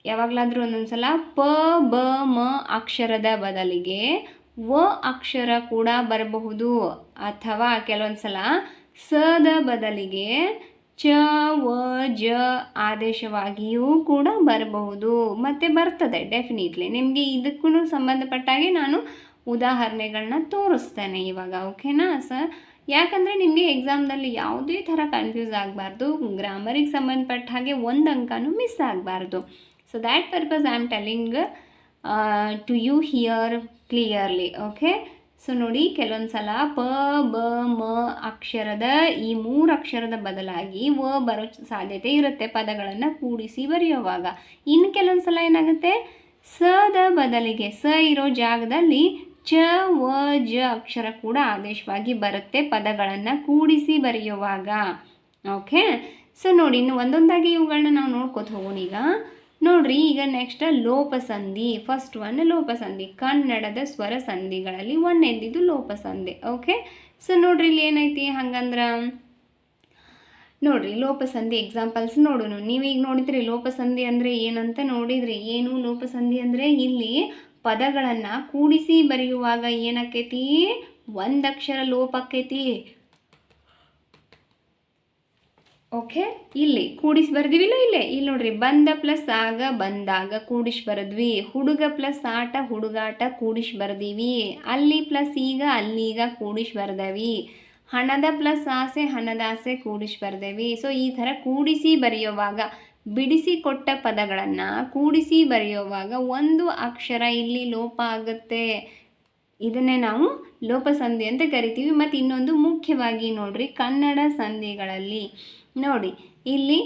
ಯಾವಾಗಲಾದರೂ ಒಂದೊಂದು ಸಲ ಪ ಬ ಮ ಅಕ್ಷರದ ಬದಲಿಗೆ ವ ಅಕ್ಷರ ಕೂಡ ಬರಬಹುದು. ಅಥವಾ ಕೆಲವೊಂದು ಸಲ ಸದ ಬದಲಿಗೆ ಚ ವ ಜ ಆದೇಶವಾಗಿಯೂ ಕೂಡ ಬರಬಹುದು. ಮತ್ತು ಬರ್ತದೆ ಡೆಫಿನೆಟ್ಲಿ. ನಿಮಗೆ ಇದಕ್ಕೂ ಸಂಬಂಧಪಟ್ಟಾಗೆ ನಾನು ಉದಾಹರಣೆಗಳನ್ನ ತೋರಿಸ್ತೇನೆ ಇವಾಗ. ಓಕೆನಾ ಸರ್? ಯಾಕಂದರೆ ನಿಮಗೆ ಎಕ್ಸಾಮ್ದಲ್ಲಿ ಯಾವುದೇ ಥರ ಕನ್ಫ್ಯೂಸ್ ಆಗಬಾರ್ದು. ಗ್ರಾಮರಿಗೆ ಸಂಬಂಧಪಟ್ಟ ಹಾಗೆ ಒಂದು ಅಂಕನೂ ಮಿಸ್ ಆಗಬಾರ್ದು. So that purpose I am telling to you here clearly. Okay, so ನೋಡಿ, ಕೆಲವೊಂದು ಸಲ ಪ ಬ ಮ ಅಕ್ಷರದ ಈ 3 ಅಕ್ಷರದ ಬದಲಾಗಿ ವ ಬರೋ ಸಾಧ್ಯತೆ ಇರುತ್ತೆ ಪದಗಳನ್ನು ಕೂಡಿಸಿ ಬರೆಯುವಾಗ. ಇನ್ನು ಕೆಲವೊಂದು ಸಲ ಏನಾಗುತ್ತೆ, ಸದ ಬದಲಿಗೆ ಸ ಇರೋ ಜಾಗದಲ್ಲಿ ಚ ವ ಜ ಅಕ್ಷರ ಕೂಡ ಆದೇಶವಾಗಿ ಬರುತ್ತೆ ಪದಗಳನ್ನು ಕೂಡಿಸಿ ಬರೆಯುವಾಗ. ಓಕೆ, ಸೊ ನೋಡಿ, ಇನ್ನು ಒಂದೊಂದಾಗಿ ಇವುಗಳನ್ನ ನಾವು ನೋಡ್ಕೊತ ಹೋಗೋಣ ಈಗ. ನೋಡ್ರಿ, ಈಗ ನೆಕ್ಸ್ಟ್ ಲೋಪಸಂಧಿ. ಫಸ್ಟ್ ಒನ್ ಲೋಪಸಂಧಿ. ಕನ್ನಡದ ಸ್ವರ ಸಂಧಿಗಳಲ್ಲಿ ಒಂದನೇದಿದ್ದು ಲೋಪಸಂಧಿ. ಓಕೆ, ಸೊ ನೋಡ್ರಿ, ಇಲ್ಲಿ ಏನೈತಿ ಹಂಗಂದ್ರೆ ನೋಡ್ರಿ, ಲೋಪಸಂಧಿ ಎಕ್ಸಾಂಪಲ್ಸ್ ನೋಡೋಣ. ನೀವೀಗ ನೋಡಿದ್ರಿ ಲೋಪಸಂಧಿ ಅಂದರೆ ಏನಂತ ನೋಡಿದ್ರಿ. ಏನು ಲೋಪಸಂಧಿ ಅಂದರೆ ಇಲ್ಲಿ ಪದಗಳನ್ನು ಕೂಡಿಸಿ ಬರೆಯುವಾಗ ಏನಾಕೈತಿ, ಒಂದಕ್ಷರ ಲೋಪ ಆಕೈತಿ. ಓಕೆ, ಇಲ್ಲಿ ಕೂಡಿಸಿ ಬರ್ದಿವಿಲ್ಲ, ಇಲ್ಲಿ ನೋಡ್ರಿ, ಬಂದ ಪ್ಲಸ್ ಆಗ ಬಂದಾಗ ಕೂಡಿಸಿ ಬರೆದ್ವಿ. ಹುಡುಗ ಪ್ಲಸ್ ಆಟ ಹುಡುಗಾಟ ಕೂಡಿಸಿ ಬರ್ದೀವಿ. ಅಲ್ಲಿ ಪ್ಲಸ್ ಈಗ ಅಲ್ಲೀಗ ಕೂಡಿಸಿ ಬರ್ದೇವಿ. ಹಣದ ಪ್ಲಸ್ ಆಸೆ ಹಣದಾಸೆ ಕೂಡಿಸಿ ಬರ್ದೇವಿ. ಸೊ ಈ ಥರ ಕೂಡಿಸಿ ಬರೆಯುವಾಗ, ಬಿಡಿಸಿ ಕೊಟ್ಟ ಪದಗಳನ್ನು ಕೂಡಿಸಿ ಬರೆಯುವಾಗ ಒಂದು ಅಕ್ಷರ ಇಲ್ಲಿ ಲೋಪ ಆಗುತ್ತೆ. ಇದನ್ನೇ ನಾವು ಲೋಪಸಂಧಿ ಅಂತ ಕರಿತೀವಿ. ಮತ್ತು ಇನ್ನೊಂದು ಮುಖ್ಯವಾಗಿ ನೋಡ್ರಿ, ಕನ್ನಡ ಸಂಧಿಗಳಲ್ಲಿ ನೋಡಿ, ಇಲ್ಲಿ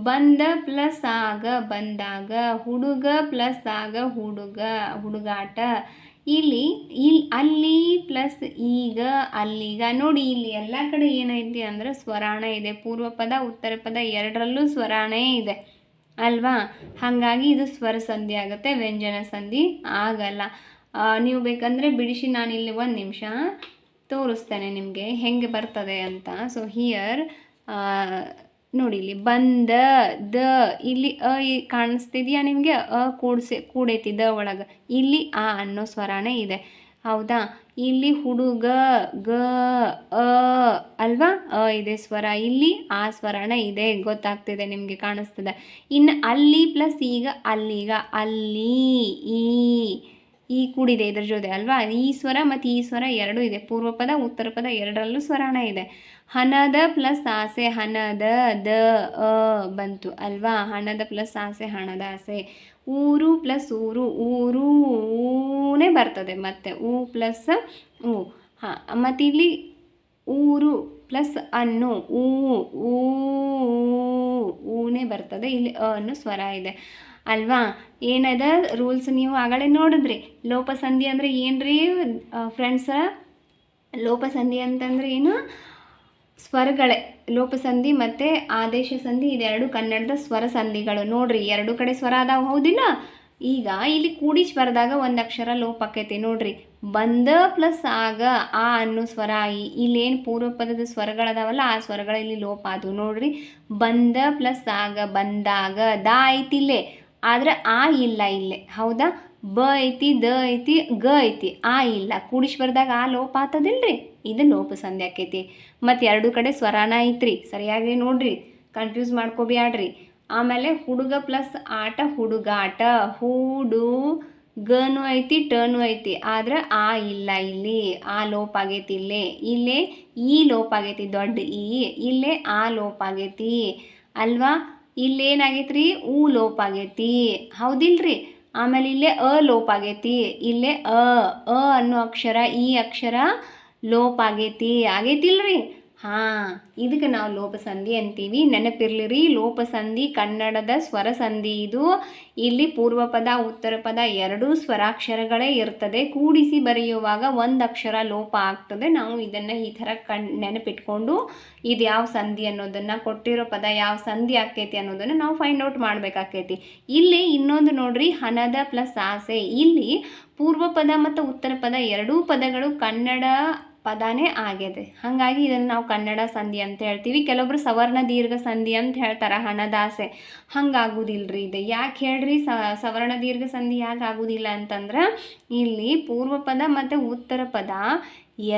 ಬಂದ ಪ್ಲಸ್ ಆಗ ಬಂದಾಗ, ಹುಡುಗ ಪ್ಲಸ್ ಆಗ ಹುಡುಗಾಟ. ಇಲ್ಲಿ ಅಲ್ಲಿ ಪ್ಲಸ್ ಈಗ ಅಲ್ಲೀಗ. ನೋಡಿ, ಇಲ್ಲಿ ಎಲ್ಲ ಕಡೆ ಏನೈತಿ ಅಂದರೆ ಸ್ವರಾಣ ಇದೆ. ಪೂರ್ವ ಪದ ಉತ್ತರ ಪದ ಎರಡರಲ್ಲೂ ಸ್ವರಾಣೇ ಇದೆ ಅಲ್ವಾ. ಹಾಗಾಗಿ ಇದು ಸ್ವರ ಸಂಧಿ ಆಗುತ್ತೆ, ವ್ಯಂಜನ ಸಂಧಿ ಆಗಲ್ಲ. ನೀವು ಬೇಕಂದರೆ ಬಿಡಿಸಿ ನಾನಿಲ್ಲಿ ಒಂದು ನಿಮಿಷ ತೋರಿಸ್ತೇನೆ ನಿಮಗೆ ಹೆಂಗೆ ಬರ್ತದೆ ಅಂತ. ಸೊ ಹಿಯರ್ ನೋಡಿ, ಇಲ್ಲಿ ಬಂದ ದ, ಇಲ್ಲಿ ಅ ಕಾಣಿಸ್ತಿದೆಯಾ ನಿಮಗೆ? ಅ ಕೂಡೈತಿ ದ ಒಳಗೆ. ಇಲ್ಲಿ ಆ ಅನ್ನೋ ಸ್ವರಾನೇ ಇದೆ, ಹೌದಾ? ಇಲ್ಲಿ ಹುಡುಗ ಗ ಅ ಅಲ್ವಾ, ಅ ಇದೆ ಸ್ವರ. ಇಲ್ಲಿ ಆ ಸ್ವರಾಣ ಇದೆ, ಗೊತ್ತಾಗ್ತಿದೆ ನಿಮಗೆ, ಕಾಣಿಸ್ತದೆ. ಇನ್ನು ಅಲ್ಲಿ ಪ್ಲಸ್ ಈಗ ಅಲ್ಲೀಗ, ಅಲ್ಲಿ ಈ ಕೂಡಿದೆ ಇದ್ರ ಜೊತೆ ಅಲ್ವಾ. ಈ ಸ್ವರ ಮತ್ತು ಈ ಸ್ವರ ಎರಡೂ ಇದೆ. ಪೂರ್ವ ಪದ ಉತ್ತರ ಪದ ಎರಡರಲ್ಲೂ ಸ್ವರಾಣ ಇದೆ. ಹಣದ ಪ್ಲಸ್ ಆಸೆ ಹಣದ ದ ಅ ಬಂತು ಅಲ್ವಾ. ಹಣದ ಪ್ಲಸ್ ಆಸೆ ಹಣದ ಆಸೆ. ಊರು ಪ್ಲಸ್ ಊರು ಊರೂನೇ ಬರ್ತದೆ. ಮತ್ತು ಊ ಪ್ಲಸ್ ಊ. ಹಾಂ, ಮತ್ತು ಇಲ್ಲಿ ಊರು ಪ್ಲಸ್ ಅನ್ನು ಊನೇ ಬರ್ತದೆ. ಇಲ್ಲಿ ಅ ಅನ್ನೋ ಸ್ವರ ಇದೆ ಅಲ್ವಾ. ಏನದ ರೂಲ್ಸ್ ನೀವು ಆಗಲೇ ನೋಡಿದ್ರಿ. ಲೋಪಸಂಧಿ ಅಂದರೆ ಏನ್ರಿ ಫ್ರೆಂಡ್ಸ? ಲೋಪಸಂಧಿ ಅಂತಂದರೆ ಏನು? ಸ್ವರಗಳೇ. ಲೋಪಸಂಧಿ ಮತ್ತು ಆದೇಶ ಸಂಧಿ ಇದೆರಡು ಕನ್ನಡದ ಸ್ವರ ಸಂಧಿಗಳು. ನೋಡ್ರಿ, ಎರಡು ಕಡೆ ಸ್ವರ ಅದಾವ, ಹೌದಿಲ್ಲ? ಈಗ ಇಲ್ಲಿ ಕೂಡಿಸಿ ಬರೆದಾಗ ಒಂದು ಅಕ್ಷರ ಲೋಪ ಆಕೈತಿ ನೋಡ್ರಿ. ಬಂದ ಪ್ಲಸ್ ಆಗ ಆ ಅನ್ನೋ ಸ್ವರ ಇಲ್ಲೇನು ಪೂರ್ವ ಪದದ ಸ್ವರಗಳದಾವಲ್ಲ ಆ ಸ್ವರಗಳ ಇಲ್ಲಿ ಲೋಪ ಅದು ನೋಡ್ರಿ. ಬಂದ ಪ್ಲಸ್ ಆಗ ಬಂದಾಗ ದ ಐತಿ ಇಲ್ಲೇ, ಆದ್ರೆ ಆ ಇಲ್ಲ ಇಲ್ಲೇ. ಹೌದಾ? ಬ ಐತಿ, ದ ಐತಿ, ಗ ಐತಿ, ಆ ಇಲ್ಲ. ಕೂಡಿಸಿ ಬರ್ದಾಗ ಆ ಲೋಪ ಆತದಿಲ್ರಿ, ಇದು ಲೋಪ ಸಂಧಿ ಆಕೈತಿ. ಮತ್ತು ಎರಡು ಕಡೆ ಸ್ವರಾನ ಐತ್ರಿ, ಸರಿಯಾಗಿ ನೋಡ್ರಿ, ಕನ್ಫ್ಯೂಸ್ ಮಾಡ್ಕೋಬ್ಯಾಡ್ರಿ. ಆಮೇಲೆ ಹುಡುಗ ಪ್ಲಸ್ ಆಟ ಹುಡುಗಾಟ, ಹೂಡು ಗನು ಐತಿ ಟನು ಐತಿ, ಆದ್ರೆ ಆ ಇಲ್ಲ ಇಲ್ಲಿ, ಆ ಲೋಪ ಆಗೈತಿ ಇಲ್ಲೇ. ಇಲ್ಲೇ ಈ ಲೋಪ ಆಗೈತಿ ದೊಡ್ಡ ಈ, ಇಲ್ಲೇ ಆ ಲೋಪ ಆಗೈತಿ ಅಲ್ವಾ. ಇಲ್ಲೇನಾಗೈತ್ರಿ ಊ ಲೋಪ ಆಗೈತಿ, ಹೌದಿಲ್ರಿ. ಆಮೇಲೆ ಇಲ್ಲೇ ಅ ಲೋಪ ಆಗೈತಿ, ಇಲ್ಲೇ ಅ ಅನ್ನೋ ಅಕ್ಷರ ಈ ಅಕ್ಷರ ಲೋಪ ಆಗೈತಿಲ್ರಿ. ಹಾಂ, ಇದಕ್ಕೆ ನಾವು ಲೋಪಸಂಧಿ ಅಂತೀವಿ. ನೆನಪಿರ್ಲಿರಿ, ಲೋಪಸಂಧಿ ಕನ್ನಡದ ಸ್ವರ ಸಂಧಿ ಇದು. ಇಲ್ಲಿ ಪೂರ್ವ ಪದ ಉತ್ತರ ಪದ ಎರಡೂ ಸ್ವರಾಕ್ಷರಗಳೇ ಇರ್ತದೆ. ಕೂಡಿಸಿ ಬರೆಯುವಾಗ ಒಂದು ಅಕ್ಷರ ಲೋಪ ಆಗ್ತದೆ. ನಾವು ಇದನ್ನು ಈ ಥರ ನೆನಪಿಟ್ಕೊಂಡು ಇದು ಯಾವ ಸಂಧಿ ಅನ್ನೋದನ್ನು, ಕೊಟ್ಟಿರೋ ಪದ ಯಾವ ಸಂಧಿ ಆಕೈತಿ ಅನ್ನೋದನ್ನು ನಾವು ಫೈಂಡ್ ಔಟ್ ಮಾಡಬೇಕಾಕೈತಿ. ಇಲ್ಲಿ ಇನ್ನೊಂದು ನೋಡ್ರಿ, ಹಣದ ಪ್ಲಸ್ ಆಸೆ. ಇಲ್ಲಿ ಪೂರ್ವ ಪದ ಮತ್ತು ಉತ್ತರ ಪದ ಎರಡೂ ಪದಗಳು ಕನ್ನಡ ಪದಾನೇ ಆಗಿದೆ. ಹಾಗಾಗಿ ಇದನ್ನು ನಾವು ಕನ್ನಡ ಸಂಧಿ ಅಂತ ಹೇಳ್ತೀವಿ. ಕೆಲವೊಬ್ರು ಸವರ್ಣ ದೀರ್ಘ ಸಂಧಿ ಅಂತ ಹೇಳ್ತಾರೆ ಹಣದಾಸೆ. ಹಂಗಾಗೋದಿಲ್ರಿ ಇದು. ಯಾಕೆ ಹೇಳ್ರಿ ಸವರ್ಣ ದೀರ್ಘ ಸಂಧಿ ಯಾಕೆ ಆಗೋದಿಲ್ಲ ಅಂತಂದ್ರೆ, ಇಲ್ಲಿ ಪೂರ್ವ ಪದ ಮತ್ತು ಉತ್ತರ ಪದ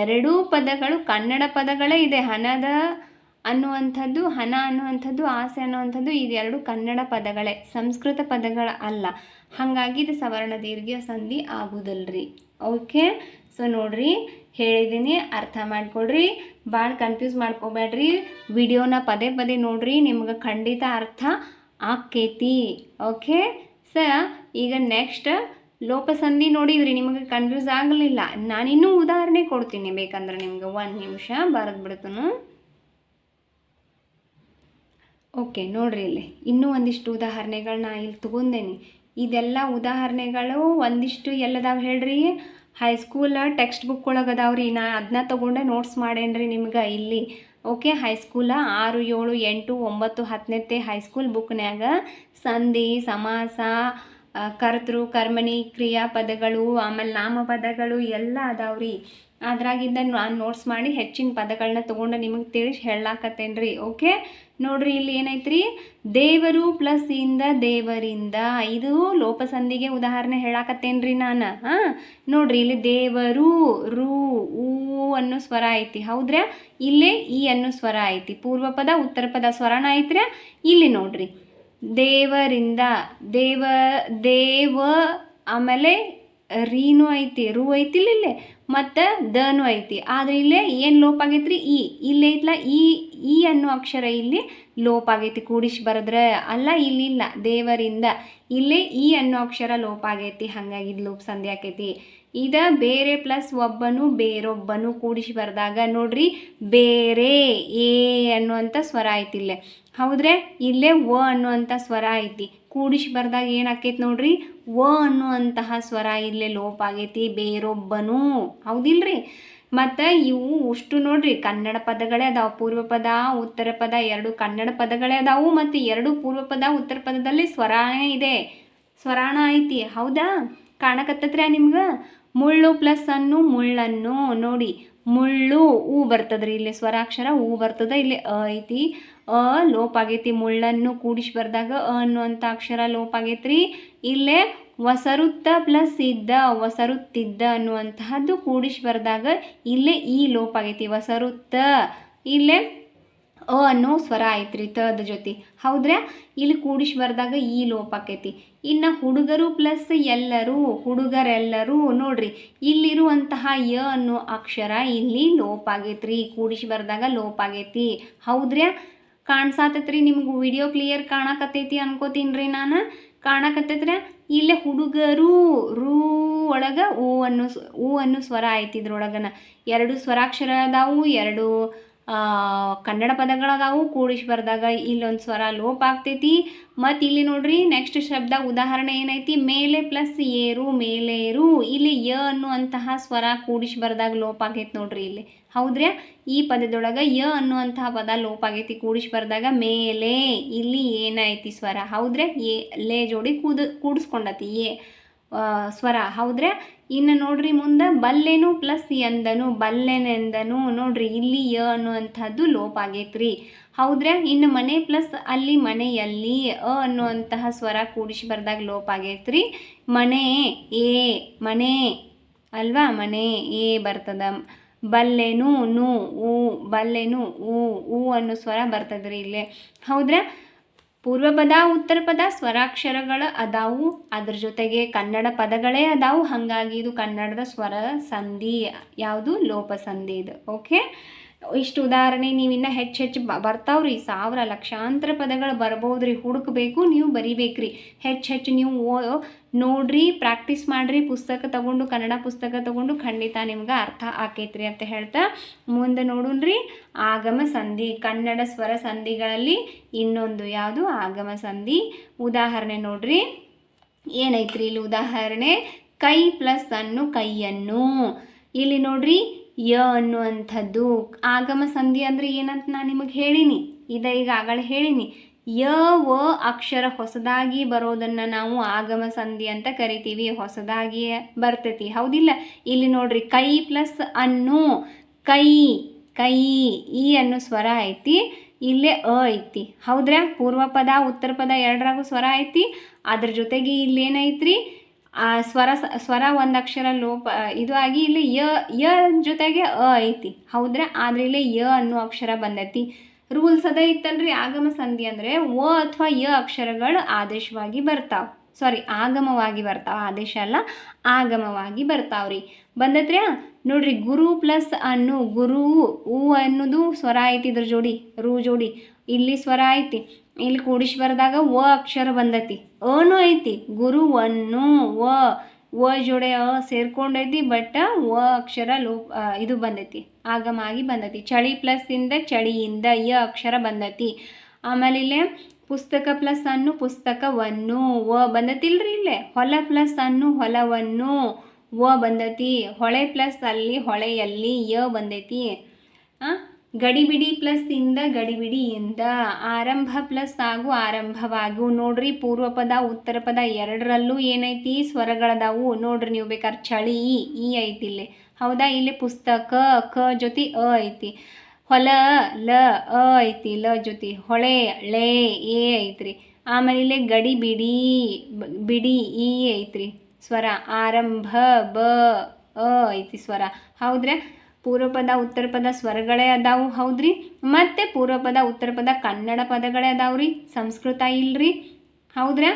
ಎರಡೂ ಪದಗಳು ಕನ್ನಡ ಪದಗಳೇ ಇದೆ. ಹಣದ ಅನ್ನುವಂಥದ್ದು, ಹಣ ಅನ್ನುವಂಥದ್ದು, ಆಸೆ ಅನ್ನುವಂಥದ್ದು ಇದೆರಡು ಕನ್ನಡ ಪದಗಳೇ, ಸಂಸ್ಕೃತ ಪದಗಳ ಅಲ್ಲ. ಹಾಗಾಗಿ ಇದು ಸವರ್ಣ ದೀರ್ಘ ಸಂಧಿ ಆಗೋದಿಲ್ರಿ. ಓಕೆ, ಸೊ ನೋಡ್ರಿ, ಹೇಳಿದ್ದೀನಿ, ಅರ್ಥ ಮಾಡ್ಕೊಳ್ರಿ, ಭಾಳ ಕನ್ಫ್ಯೂಸ್ ಮಾಡ್ಕೋಬೇಡ್ರಿ. ವಿಡಿಯೋನ ಪದೇ ಪದೇ ನೋಡ್ರಿ, ನಿಮ್ಗೆ ಖಂಡಿತ ಅರ್ಥ ಆಕ್ಕೈತಿ. ಓಕೆ ಈಗ ನೆಕ್ಸ್ಟ್ ಲೋಪಸಂಧಿ ನೋಡಿದ್ರಿ, ನಿಮಗೆ ಕನ್ಫ್ಯೂಸ್ ಆಗಲಿಲ್ಲ. ನಾನಿನ್ನೂ ಉದಾಹರಣೆ ಕೊಡ್ತೀನಿ, ಬೇಕಂದ್ರೆ ನಿಮ್ಗೆ 1 ನಿಮಿಷ ಬರೆದು ಬಿಡ್ತೇನೆ. ಓಕೆ ನೋಡ್ರಿ, ಇಲ್ಲಿ ಇನ್ನೂ ಒಂದಿಷ್ಟು ಉದಾಹರಣೆಗಳನ್ನ ಇಲ್ಲಿ ತಗೊಂಡೇನಿ. ಇದೆಲ್ಲ ಉದಾಹರಣೆಗಳು ಒಂದಿಷ್ಟು ಎಲ್ಲದಾವ ಹೇಳ್ರಿ, ಹೈಸ್ಕೂಲ್ ಟೆಕ್ಸ್ಟ್ ಬುಕ್ ಒಳಗೆ ಅದಾವ್ರಿ. ನಾ ಅದನ್ನ ತೊಗೊಂಡೆ ನೋಟ್ಸ್ ಮಾಡೇನ್ರಿ ನಿಮ್ಗೆ ಇಲ್ಲಿ. ಓಕೆ, ಹೈಸ್ಕೂಲ 6, 7, 8, 9, 10ನೇ ಹೈಸ್ಕೂಲ್ ಬುಕ್ನ್ಯಾಗ ಸಂಧಿ, ಸಮಾಸ, ಕರ್ತೃ, ಕರ್ಮಣಿ, ಕ್ರಿಯಾಪದಗಳು, ಆಮೇಲೆ ನಾಮಪದಗಳು ಎಲ್ಲ ಅದಾವ್ರಿ. ಅದ್ರಾಗಿಂದ ನಾನು ನೋಟ್ಸ್ ಮಾಡಿ ಹೆಚ್ಚಿನ ಪದಗಳನ್ನ ತೊಗೊಂಡು ನಿಮಗೆ ತಿಳಿಸಿ ಹೇಳಾಕತ್ತೇನ್ರಿ. ಓಕೆ ನೋಡ್ರಿ, ಇಲ್ಲಿ ಏನೈತ್ರಿ, ದೇವರು ಪ್ಲಸ್ ಇಂದ ದೇವರಿಂದ. ಇದು ಲೋಪಸಂಧಿಗೆ ಉದಾಹರಣೆ ಹೇಳಾಕತ್ತೇನ್ರಿ ನಾನು. ನೋಡ್ರಿ, ಇಲ್ಲಿ ದೇವರು ರು ಊ ಅನ್ನೋ ಸ್ವರ ಐತಿ, ಹೌದ್ರಾ. ಇಲ್ಲೇ ಈ ಅನ್ನೋ ಸ್ವರ ಐತಿ. ಪೂರ್ವ ಪದ ಉತ್ತರ ಪದ ಸ್ವರನ ಐತ್ರ್ಯಾ. ಇಲ್ಲಿ ನೋಡ್ರಿ, ದೇವರಿಂದ ದೇವ ಆಮೇಲೆ ರೀನು ಐತಿ, ರು ಐತಿಲ್ಲ ಇಲ್ಲೇ, ಮತ್ತು ದನು ಐತಿ. ಆದರೆ ಇಲ್ಲೇ ಏನು ಲೋಪ ಆಗೈತ್ರಿ, ಇಲ್ಲೇ ಐತ್ಲ ಈ ಅನ್ನೋ ಅಕ್ಷರ ಇಲ್ಲಿ ಲೋಪ ಆಗೈತಿ. ಕೂಡಿಸಿ ಬರೆದ್ರೆ ಅಲ್ಲ, ಇಲ್ಲಿಲ್ಲ, ದೇವರಿಂದ ಇಲ್ಲೇ ಈ ಅನ್ನೋ ಅಕ್ಷರ ಲೋಪ ಆಗೈತಿ. ಹಾಗಾಗಿ ಇದು ಲೋಪ ಸಂಧಿ ಆಕೈತಿ. ಇದ ಬೇರೆ ಪ್ಲಸ್ ಒಬ್ಬನು ಬೇರೊಬ್ಬನು ಕೂಡಿಸಿ ಬರೆದಾಗ ನೋಡ್ರಿ, ಬೇರೆ ಏ ಅನ್ನುವಂಥ ಸ್ವರ ಐತಿ ಇಲ್ಲೇ, ಹೌದ್ರೆ. ಇಲ್ಲೇ ವ ಅನ್ನುವಂಥ ಸ್ವರ ಐತಿ. ಕೂಡಿಸಿ ಬರೆದಾಗ ಏನಾಕೈತಿ ನೋಡ್ರಿ, ವ ಅನ್ನುವಂತಹ ಸ್ವರ ಇಲ್ಲೇ ಲೋಪ ಆಗೈತಿ, ಬೇರೊಬ್ಬನು, ಹೌದಿಲ್ರಿ. ಮತ್ತು ಇವು ಅಷ್ಟು ನೋಡ್ರಿ ಕನ್ನಡ ಪದಗಳೇ ಅದಾವೆ. ಪೂರ್ವ ಪದ ಉತ್ತರ ಪದ ಎರಡು ಕನ್ನಡ ಪದಗಳೇ ಅದಾವು. ಮತ್ತು ಎರಡು ಪೂರ್ವ ಪದ ಉತ್ತರ ಪದದಲ್ಲಿ ಸ್ವರಾನೇ ಇದೆ, ಸ್ವರಾಣ ಐತಿ, ಹೌದಾ. ಕಾಣಕತ್ತತ್ರ ನಿಮ್ಗೆ. ಮುಳ್ಳು ಪ್ಲಸ್ ಅನ್ನು ಮುಳ್ಳನ್ನು ನೋಡಿ, ಮುಳ್ಳು ಊ ಬರ್ತದ್ರಿ, ಇಲ್ಲಿ ಸ್ವರಾಕ್ಷರ ಊ ಬರ್ತದ. ಇಲ್ಲಿ ಅ ಐತಿ, ಅ ಲೋಪ ಆಗೈತಿ. ಮುಳ್ಳನ್ನು ಕೂಡಿಸಿ ಬರೆದಾಗ ಅ ಅನ್ನುವಂಥ ಅಕ್ಷರ ಲೋಪ ಆಗೈತ್ರಿ. ಇಲ್ಲೇ ವಸರುತ್ತ ಪ್ಲಸ್ ಇದ್ದ ವಸರುತ್ತಿದ್ದ ಅನ್ನುವಂತಹದ್ದು ಕೂಡಿಸಿ ಬರೆದಾಗ ಇಲ್ಲೇ ಈ ಲೋಪ ಆಗೈತಿ, ವಸರುತ್ತ. ಇಲ್ಲೇ ಅ ಅನ್ನೋ ಸ್ವರ ಐತ್ರಿ ತದ ಜೊತೆ, ಹೌದ್ರಾ. ಇಲ್ಲಿ ಕೂಡಿಸಿ ಬರೆದಾಗ ಈ ಲೋಪ ಆಕೈತಿ. ಇನ್ನು ಹುಡುಗರು ಪ್ಲಸ್ ಎಲ್ಲರೂ, ಹುಡುಗರೆಲ್ಲರೂ ನೋಡ್ರಿ, ಇಲ್ಲಿರುವಂತಹ ಯ ಅನ್ನೋ ಅಕ್ಷರ ಇಲ್ಲಿ ಲೋಪ ಆಗೈತ್ರಿ. ಕೂಡಿಸಿ ಬರೆದಾಗ ಲೋಪ ಆಗೈತಿ, ಹೌದ್ರಾ. ಕಾಣಿಸಾತೈತ್ರಿ ನಿಮ್ಗೆ, ವಿಡಿಯೋ ಕ್ಲಿಯರ್ ಕಾಣಕತ್ತೈತಿ ಅನ್ಕೋತೀನಿ ನಾನು. ಕಾಣಕತ್ತೈತ್ರ. ಇಲ್ಲೇ ಹುಡುಗರು ರೂ ಒಳಗೆ ಊ ಅನ್ನೋ ಸ್ವರ ಐತಿ. ಇದ್ರೊಳಗನ ಎರಡು ಸ್ವರಾಕ್ಷರ ಅದಾವು, ಎರಡು ಕನ್ನಡ ಪದಗಳದಾವು ಕೂಡಿಸಿ ಬರೆದಾಗ ಇಲ್ಲೊಂದು ಸ್ವರ ಲೋಪ ಆಗ್ತೈತಿ. ಮತ್ತು ಇಲ್ಲಿ ನೋಡ್ರಿ ನೆಕ್ಸ್ಟ್ ಶಬ್ದ ಉದಾಹರಣೆ ಏನೈತಿ, ಮೇಲೆ ಪ್ಲಸ್ ಏರು ಮೇಲೇರು. ಇಲ್ಲಿ ಯ ಅನ್ನುವಂತಹ ಸ್ವರ ಕೂಡಿಸಿ ಬರೆದಾಗ ಲೋಪ ಆಗೈತಿ ನೋಡ್ರಿ ಇಲ್ಲಿ. ಹೌದ್ರಾ, ಈ ಪದದೊಳಗೆ ಯ ಅನ್ನುವಂತಹ ಪದ ಲೋಪ ಆಗೈತಿ ಕೂಡಿಸಿ ಬರೆದಾಗ ಮೇಲೆ. ಇಲ್ಲಿ ಏನೈತಿ ಸ್ವರ, ಹೌದ್ರೆ ಎ ಲೇ ಜೋಡಿ ಕೂಡಿಸ್ಕೊಂಡತಿ ಎ ಸ್ವರ. ಹೌದ್ರೆ ಇನ್ನು ನೋಡ್ರಿ ಮುಂದೆ ಬಲ್ಲೆನು ಪ್ಲಸ್ ಎಂದನು, ಬಲ್ಲೆನೆಂದನು. ನೋಡ್ರಿ ಇಲ್ಲಿ ಯ ಅನ್ನುವಂಥದ್ದು ಲೋಪ ಆಗೈತ್ರಿ. ಹೌದ್ರೆ ಇನ್ನು ಮನೆ ಪ್ಲಸ್ ಅಲ್ಲಿ ಮನೆಯಲ್ಲಿ ಅನ್ನುವಂತಹ ಸ್ವರ ಕೂಡಿಸಿ ಬರ್ದಾಗ ಲೋಪ ಆಗೈತ್ರಿ. ಮನೆ ಏ ಮನೆ ಅಲ್ವಾ, ಮನೆ ಏ ಬರ್ತದ. ಬಲ್ಲೆನು ನು ಊ, ಬಲ್ಲೆನು ಊ ಅನ್ನೋ ಸ್ವರ ಬರ್ತದ್ರಿ ಇಲ್ಲೇ. ಹೌದ್ರೆ ಪೂರ್ವ ಪದ ಉತ್ತರ ಪದ ಸ್ವರಾಕ್ಷರಗಳು ಅದಾವು, ಅದ್ರ ಜೊತೆಗೆ ಕನ್ನಡ ಪದಗಳೇ ಅದಾವು. ಹಾಗಾಗಿ ಇದು ಕನ್ನಡದ ಸ್ವರ ಸಂಧಿ, ಯಾವುದು ಲೋಪ ಸಂಧಿ ಇದು. ಓಕೆ, ಇಷ್ಟು ಉದಾಹರಣೆ ನೀವು ಇನ್ನೂ ಹೆಚ್ಚು ಬರ್ತಾವ್ರಿ. ಸಾವಿರ ಲಕ್ಷಾಂತರ ಪದಗಳು ಬರ್ಬೋದ್ರಿ. ಹುಡುಕಬೇಕು, ನೀವು ಬರಿಬೇಕ್ರಿ. ಹೆಚ್ಚು ನೀವು ನೋಡ್ರಿ, ಪ್ರಾಕ್ಟೀಸ್ ಮಾಡಿರಿ. ಪುಸ್ತಕ ತಗೊಂಡು, ಕನ್ನಡ ಪುಸ್ತಕ ತಗೊಂಡು ಖಂಡಿತ ನಿಮ್ಗೆ ಅರ್ಥ ಆಕೈತ್ರಿ ಅಂತ ಹೇಳ್ತಾ ಮುಂದೆ ನೋಡೋಣ್ರಿ. ಆಗಮ ಸಂಧಿ, ಕನ್ನಡ ಸ್ವರ ಸಂಧಿಗಳಲ್ಲಿ ಇನ್ನೊಂದು ಯಾವುದು ಆಗಮ ಸಂಧಿ. ಉದಾಹರಣೆ ನೋಡ್ರಿ ಏನೈತ್ರಿ ಇಲ್ಲಿ ಉದಾಹರಣೆ, ಕೈ ಪ್ಲಸ್ ಅನ್ನು ಕೈಯನ್ನು. ಇಲ್ಲಿ ನೋಡ್ರಿ ಯ ಅನ್ನುವಂಥದ್ದು ಆಗಮ ಸಂಧಿ ಅಂದರೆ ಏನಂತ ನಾನು ನಿಮಗೆ ಹೇಳೀನಿ. ಈಗ ಆಗಲೇ ಹೇಳೀನಿ. ಯ ವ ಅಕ್ಷರ ಹೊಸದಾಗಿ ಬರೋದನ್ನು ನಾವು ಆಗಮ ಸಂಧಿ ಅಂತ ಕರಿತೀವಿ. ಹೊಸದಾಗಿ ಬರ್ತೈತಿ, ಹೌದಿಲ್ಲ. ಇಲ್ಲಿ ನೋಡ್ರಿ ಕೈ ಪ್ಲಸ್ ಅನ್ನು ಕೈ, ಕೈ ಈ ಅನ್ನೋ ಸ್ವರ ಐತಿ, ಇಲ್ಲೇ ಐತಿ. ಹೌದ್ರಾ, ಪೂರ್ವ ಪದ ಉತ್ತರ ಪದ ಎರಡರಾಗೂ ಸ್ವರ ಐತಿ. ಅದ್ರ ಜೊತೆಗೆ ಇಲ್ಲೇನೈತ್ರಿ, ಆ ಸ್ವರ ಒಂದು ಅಕ್ಷರ ಲೋಪ ಇದು ಆಗಿ ಇಲ್ಲಿ ಯ ಜೊತೆಗೆ ಐತಿ. ಹೌದ್ರೆ ಆದರೆ ಇಲ್ಲಿ ಯ ಅನ್ನೋ ಅಕ್ಷರ ಬಂದೈತಿ. ರೂಲ್ಸ್ ಅದ ಇತ್ತಲ್ರಿ. ಆಗಮ ಸಂಧಿ ಅಂದರೆ ವ ಅಥವಾ ಯ ಅಕ್ಷರಗಳು ಆದೇಶವಾಗಿ ಬರ್ತಾವೆ. ಆಗಮವಾಗಿ ಬರ್ತಾವೆ, ಆದೇಶ ಅಲ್ಲ, ಆಗಮವಾಗಿ ಬರ್ತಾವ್ರಿ. ಬಂದತ್ರ್ಯ ನೋಡ್ರಿ, ಗುರು ಪ್ಲಸ್ ಅನ್ನು ಗುರು, ಉ ಅನ್ನೋದು ಸ್ವರ ಐತಿ, ಇದ್ರ ಜೋಡಿ ರು ಜೋಡಿ ಇಲ್ಲಿ ಸ್ವರ ಐತಿ. ಇಲ್ಲಿ ಕೂಡಿಸಿ ಬರೆದಾಗ ವ ಅಕ್ಷರ ಬಂದೈತಿ, ಅನು ಐತಿ. ಗುರುವನ್ನು ವ ಜೋಡೆ ಸೇರ್ಕೊಂಡೈತಿ, ಬಟ್ ವ ಅಕ್ಷರ ಇದು ಬಂದೈತಿ, ಆಗಮಾಗಿ ಬಂದೈತಿ. ಚಳಿ ಪ್ಲಸ್ ಇಂದ ಚಳಿಯಿಂದ ಯ ಅಕ್ಷರ ಬಂದೈತಿ. ಆಮೇಲೆ ಇಲ್ಲೇ ಪುಸ್ತಕ ಪ್ಲಸ್ ಅನ್ನು ಪುಸ್ತಕವನ್ನು ವ ಬಂದತಿಲ್ರಿ. ಇಲ್ಲೇ ಹೊಲ ಪ್ಲಸ್ ಅನ್ನು ಹೊಲವನ್ನು ವ ಬಂದೈತಿ. ಹೊಳೆ ಪ್ಲಸ್ ಅಲ್ಲಿ ಹೊಳೆಯಲ್ಲಿ ಯ ಬಂದೈತಿ. ಗಡಿಬಿಡಿ ಪ್ಲಸ್ ಇಂದ ಗಡಿಬಿಡಿಯಿಂದ. ಆರಂಭ ಪ್ಲಸ್ ಆಗು ಆರಂಭವಾಗು. ನೋಡ್ರಿ, ಪೂರ್ವ ಪದ ಉತ್ತರ ಪದ ಎರಡರಲ್ಲೂ ಏನೈತಿ ಸ್ವರಗಳದಾವು. ನೋಡ್ರಿ, ನೀವು ಬೇಕಾದ್ರೆ ಚಳಿ ಈ ಐತಿ ಇಲ್ಲಿ, ಹೌದಾ. ಇಲ್ಲಿ ಪುಸ್ತಕ ಕ ಜೊತೆ ಐತಿ. ಹೊಲ ಲ ಐತಿ, ಲ ಜೊತೆ. ಹೊಳೆ ಳೆ ಎ ಐತ್ರಿ. ಆಮೇಲೆ ಇಲ್ಲಿ ಗಡಿಬಿಡಿ ಬಿಡಿ ಈ ಐತ್ರಿ ಸ್ವರ. ಆರಂಭ ಬ ಐತಿ ಸ್ವರ. ಹೌದ್ರೆ ಪೂರ್ವ ಪದ ಉತ್ತರ ಪದ ಸ್ವರಗಳೇ ಅದಾವು, ಹೌದ್ರಿ. ಮತ್ತು ಪೂರ್ವ ಪದ ಉತ್ತರ ಪದ ಕನ್ನಡ ಪದಗಳೇ ಅದಾವ್ರಿ, ಸಂಸ್ಕೃತ ಇಲ್ರಿ, ಹೌದ್ರಾ.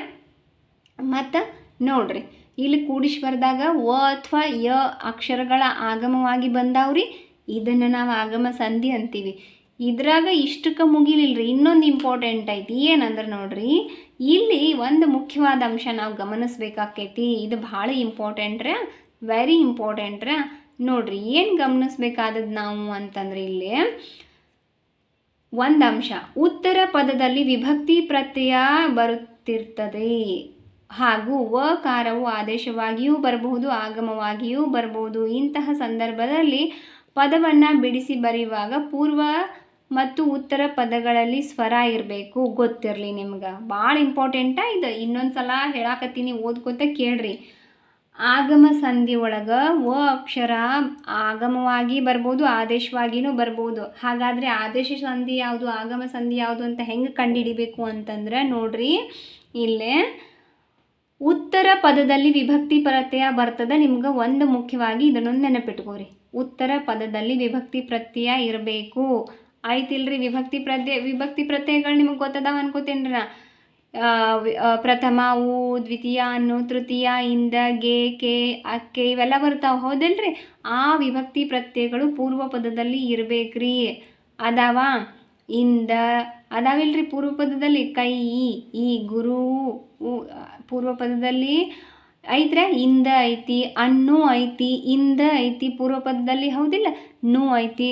ಮತ್ತು ನೋಡ್ರಿ, ಇಲ್ಲಿ ಕೂಡಿಸಿ ಬರೆದಾಗ ವ ಅಥವಾ ಯ ಅಕ್ಷರಗಳ ಆಗಮವಾಗಿ ಬಂದಾವ್ರಿ. ಇದನ್ನು ನಾವು ಆಗಮ ಸಂಧಿ ಅಂತೀವಿ. ಇದ್ರಾಗ ಇಷ್ಟಕ್ಕೆ ಮುಗಿಲಿಲ್ರಿ, ಇನ್ನೊಂದು ಇಂಪಾರ್ಟೆಂಟ್ ಐತಿ. ಏನಂದ್ರೆ ನೋಡ್ರಿ, ಇಲ್ಲಿ ಒಂದು ಮುಖ್ಯವಾದ ಅಂಶ ನಾವು ಗಮನಿಸ್ಬೇಕಾಕೈತಿ. ಇದು ಭಾಳ ಇಂಪಾರ್ಟೆಂಟ್ರ, ವೆರಿ ಇಂಪಾರ್ಟೆಂಟ್ರ. ನೋಡ್ರಿ, ಏನು ಗಮನಿಸ್ಬೇಕಾದದ್ದು ನಾವು ಅಂತಂದ್ರೆ ಇಲ್ಲಿ ಒಂದು ಅಂಶ, ಉತ್ತರ ಪದದಲ್ಲಿ ವಿಭಕ್ತಿ ಪ್ರತ್ಯಯ ಬರುತ್ತಿರ್ತದೆ. ಹಾಗೂ ವಕಾರವು ಆದೇಶವಾಗಿಯೂ ಬರಬಹುದು, ಆಗಮವಾಗಿಯೂ ಬರಬಹುದು. ಇಂತಹ ಸಂದರ್ಭದಲ್ಲಿ ಪದವನ್ನು ಬಿಡಿಸಿ ಬರೆಯುವಾಗ ಪೂರ್ವ ಮತ್ತು ಉತ್ತರ ಪದಗಳಲ್ಲಿ ಸ್ವರ ಇರಬೇಕು. ಗೊತ್ತಿರಲಿ ನಿಮ್ಗೆ, ಭಾಳ ಇಂಪಾರ್ಟೆಂಟ ಇದು. ಇನ್ನೊಂದು ಸಲ ಹೇಳಾಕತ್ತೀನಿ, ಓದ್ಕೊತ ಕೇಳ್ರಿ. ಆಗಮ ಸಂಧಿ ಒಳಗೆ ವ ಅಕ್ಷರ ಆಗಮವಾಗಿ ಬರ್ಬೋದು, ಆದೇಶವಾಗಿಯೂ ಬರ್ಬೋದು. ಹಾಗಾದರೆ ಆದೇಶ ಸಂಧಿ ಯಾವುದು, ಆಗಮ ಸಂಧಿ ಯಾವುದು ಅಂತ ಹೆಂಗೆ ಕಂಡುಹಿಡಿಬೇಕು ಅಂತಂದ್ರೆ ನೋಡ್ರಿ, ಇಲ್ಲೇ ಉತ್ತರ ಪದದಲ್ಲಿ ವಿಭಕ್ತಿ ಪ್ರತ್ಯಯ ಬರ್ತದೆ. ನಿಮ್ಗೆ ಒಂದು ಮುಖ್ಯವಾಗಿ ಇದನ್ನೊಂದು ನೆನಪಿಟ್ಕೋರಿ, ಉತ್ತರ ಪದದಲ್ಲಿ ವಿಭಕ್ತಿ ಪ್ರತ್ಯಯ ಇರಬೇಕು. ಆಯ್ತಿಲ್ರಿ. ವಿಭಕ್ತಿ ಪ್ರತ್ಯಯಗಳು ನಿಮಗೆ ಗೊತ್ತದಾವ ಅನ್ಕೋತೇನ್ರ. ಪ್ರಥಮ ಉ, ದ್ವಿತೀಯ ಅನ್ನು, ತೃತೀಯ ಇಂದ, ಗೆ ಕೆ ಅಕ್ಕೆ ಇವೆಲ್ಲ ಬರ್ತಾವೆ, ಹೌದಲ್ರಿ. ಆ ವಿಭಕ್ತಿ ಪ್ರತ್ಯಯಗಳು ಪೂರ್ವ ಪದದಲ್ಲಿ ಇರಬೇಕ್ರಿ. ಅದಾವ ಇಂದ ಅದಾವಿಲ್ರಿ ಪೂರ್ವ ಪದದಲ್ಲಿ. ಕೈ ಈ ಗುರು ಪೂರ್ವ ಪದದಲ್ಲಿ ಐತ್ರೆ ಇಂದ ಐತಿ, ಅನ್ನು ಐತಿ, ಇಂದ ಐತಿ ಪೂರ್ವ ಪದದಲ್ಲಿ, ಹೌದಿಲ್ಲ? ನು ಐತಿ,